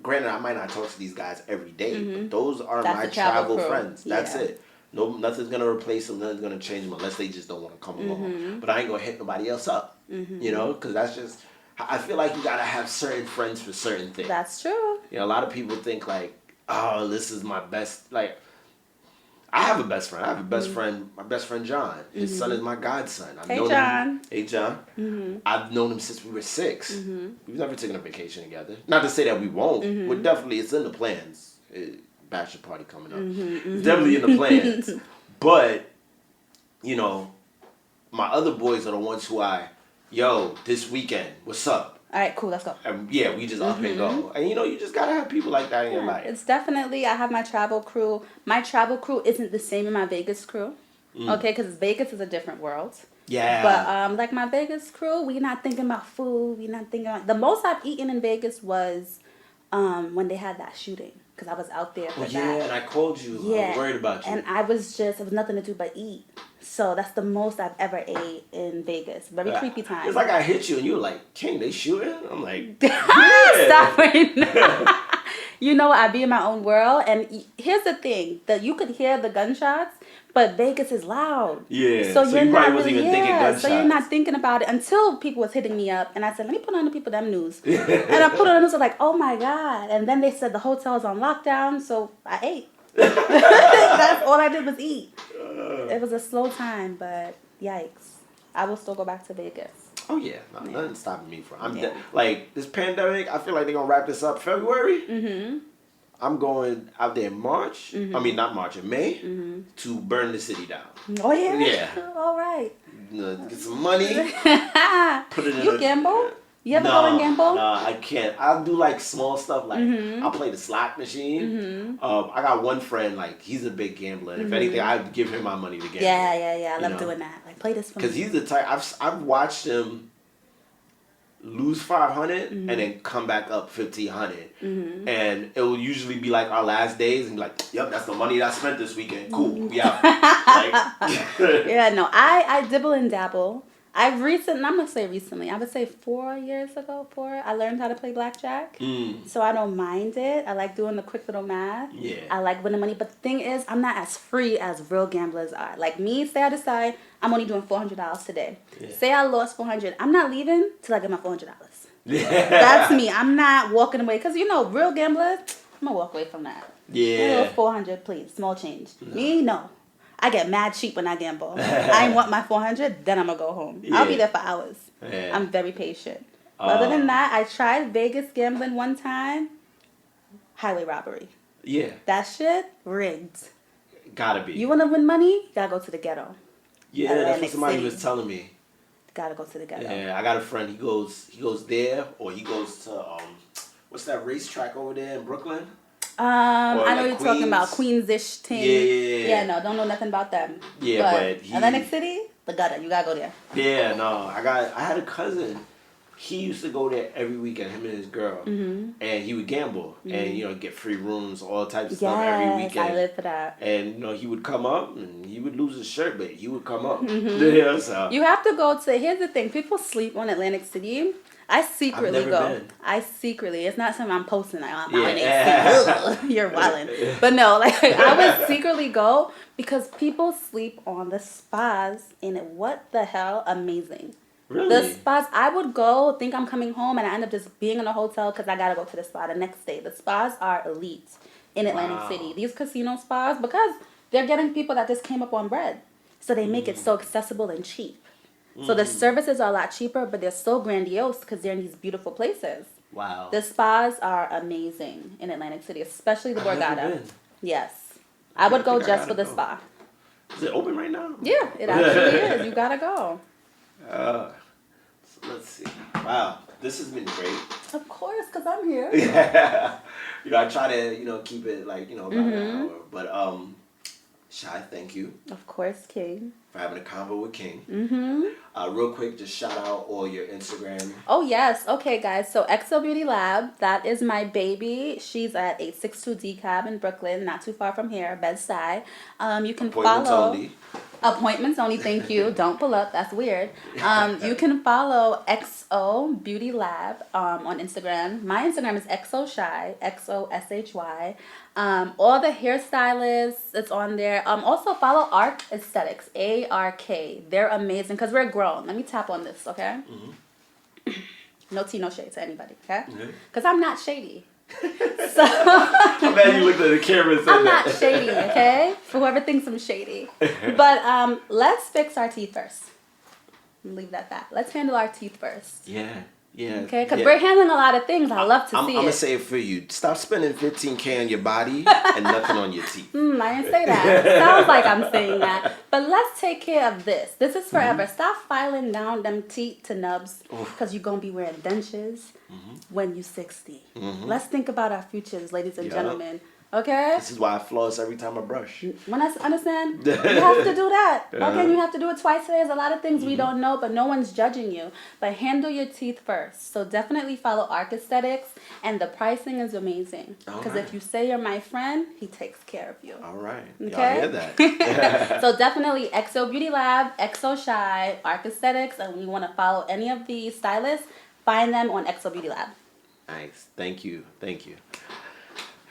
granted, I might not talk to these guys every day, but those are That's my the travel travel crew. friends. That's Yeah. it. No, nothing's gonna replace them. Nothing's gonna change them unless they just don't want to come along. But I ain't gonna hit nobody else up. You know, because that's just. I feel like you gotta have certain friends for certain things. That's true. You know, a lot of people think like, oh, this is my best. Like, I have a best friend. I have a best friend. My best friend John. His son is my godson. I've Hey, known John. him. Hey John. I've known him since we were 6. We've never taken a vacation together. Not to say that we won't. We're definitely, it's in the plans. Bachelor party coming up. It's definitely in the plans. But, you know, my other boys are the ones who this weekend, what's up? All right, cool. Let's go. And yeah, we just up and go. And you know, you just gotta have people like that in your life. It's definitely, I have my travel crew. My travel crew isn't the same as my Vegas crew. Okay, because Vegas is a different world. Yeah. But like my Vegas crew, we not thinking about food. We not thinking about, the most I've eaten in Vegas was when they had that shooting. Because I was out there for that. Yeah, and I called you. Yeah. I was worried about you. And I was just, it was nothing to do but eat. So that's the most I've ever ate in Vegas. Very creepy time. It's like I hit you and you were like, King, they shooting? I'm like, yeah. Stop right now. You know, I be in my own world. And here's the thing, that you could hear the gunshots, but Vegas is loud. Yeah. So you you're not probably wasn't even thinking gunshots. So you're not thinking about it until people was hitting me up. And I said, let me put on the people them news. And I put on the news, like, oh my God. And then they said the hotel's on lockdown. So I ate. That's all I did was eat. It was a slow time, but yikes. I will still go back to Vegas. Oh yeah, nothing's stopping me from. Like this pandemic. I feel like they're gonna wrap this up February. I'm going out there in March. I mean, not March, in May to burn the city down. Oh yeah. Yeah. All right. Get some money. Put it in. You gamble? You ever go and gamble? No, I can't. I'll do like small stuff. Like I'll play the slot machine. I got one friend, like he's a big gambler. And if anything, I'd give him my money to gamble. Yeah. I love doing that. Like play this for me. Because he's the type. I've watched him lose 500 and then come back up 1,500, and it will usually be like our last days and be like, yep, that's the money that I spent this weekend. Cool, we out. Yeah, no, I dibble and dabble. I'm gonna say recently, I would say 4 years ago, I learned how to play blackjack. So I don't mind it. I like doing the quick little math. Yeah. I like winning money. But the thing is, I'm not as free as real gamblers are. Like me, say I decide I'm only doing $400 today. Yeah. Say I lost $400. I'm not leaving till I get my $400. Yeah. That's me. I'm not walking away. Because, you know, real gamblers, I'm going to walk away from that. Yeah. $400, please. Small change. No. Me, no. I get mad cheap when I gamble. I want my $400, then I'm going to go home. Yeah. I'll be there for hours. Yeah. I'm very patient. Other than that, I tried Vegas gambling one time. Highway robbery. Yeah. That shit, rigged. Gotta be. You want to win money? You gotta go to the ghetto. Yeah, that's what somebody was telling me. Gotta go to the ghetto. Yeah, I got a friend. He goes there, or he goes to what's that racetrack over there in Brooklyn? I know like you're talking about Queens-ish thing. Yeah. No, don't know nothing about them. Yeah, but Atlantic City, the gutter. You gotta go there. Yeah, no, I had a cousin. He used to go there every weekend, him and his girl, and he would gamble and get free rooms, all types of stuff every weekend. I live for that. And he would come up and he would lose his shirt, but he would come up. Yeah, so. You have to go to. Here's the thing: people sleep on Atlantic City. I secretly go. Been. It's not something I'm posting. Like, I'm Atlantic City. You're wildin'. But no, like I would secretly go because people sleep on the spas, and what the hell, amazing. Really? The spas, I would go, think I'm coming home, and I end up just being in a hotel because I got to go to the spa the next day. The spas are elite in Atlantic City. These casino spas, because they're getting people that just came up on bread. So they make it so accessible and cheap. So the services are a lot cheaper, but they're so grandiose because they're in these beautiful places. Wow. The spas are amazing in Atlantic City, especially the I've never Borgata. been. Yes. I would go think I just for gotta the go. spa. Is it open right now? Yeah, it actually is. You gotta go. So let's see. Wow, this has been great. Of course, because I'm here. Yeah. I try to, keep it like, about an hour. But Shy, thank you Of course, King. for having a convo with King. Mm-hmm. Real quick, just shout out all your Instagram. Oh, yes. Okay, guys. So XO Beauty Lab, that is my baby. She's at 862 DeKalb in Brooklyn, not too far from here, Bed-Stuy. You can Appointments follow... only. Appointments only, thank you. Don't pull up, that's weird. You can follow XO Beauty Lab on Instagram. My Instagram is XOShy, XOSHY. All the hairstylists, it's on there. Also follow ARK Aesthetics, ARK. They're amazing because we're grown. Let me tap on this, okay? Mm-hmm. No tea, no shade to anybody, okay? Because I'm not shady. So I'm glad you looked at the camera and said I'm that. not shady, okay? For whoever thinks I'm shady. But let's fix our teeth first. Leave it at that. Let's handle our teeth first. Yeah. Okay? Because we're handling a lot of things. I love to see I'm it. going to say it for you. Stop spending $15K on your body and nothing on your teeth. I didn't say that. Sounds like I'm saying that. But let's take care of this. This is forever. Stop filing down them teeth to nubs because you're going to be wearing dentures when you're 60. Let's think about our futures, ladies and gentlemen. Okay? This is why I floss every time I brush. When I understand, you have to do that. Okay, you have to do it twice a day. There's a lot of things we don't know, but no one's judging you. But handle your teeth first. So definitely follow ARK Aesthetics, and the pricing is amazing. Because if you say you're my friend, he takes care of you. All right. Okay? Y'all hear that? So definitely XO Beauty Lab, XO Shy, ARK Aesthetics, and when you want to follow any of the stylists, find them on XO Beauty Lab. Nice. Thank you.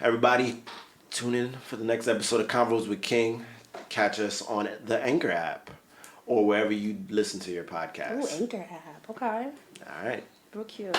Everybody, tune in for the next episode of Convos with King. Catch us on the Anchor app or wherever you listen to your podcast. Ooh, Anchor app. Okay. All right. Real cute.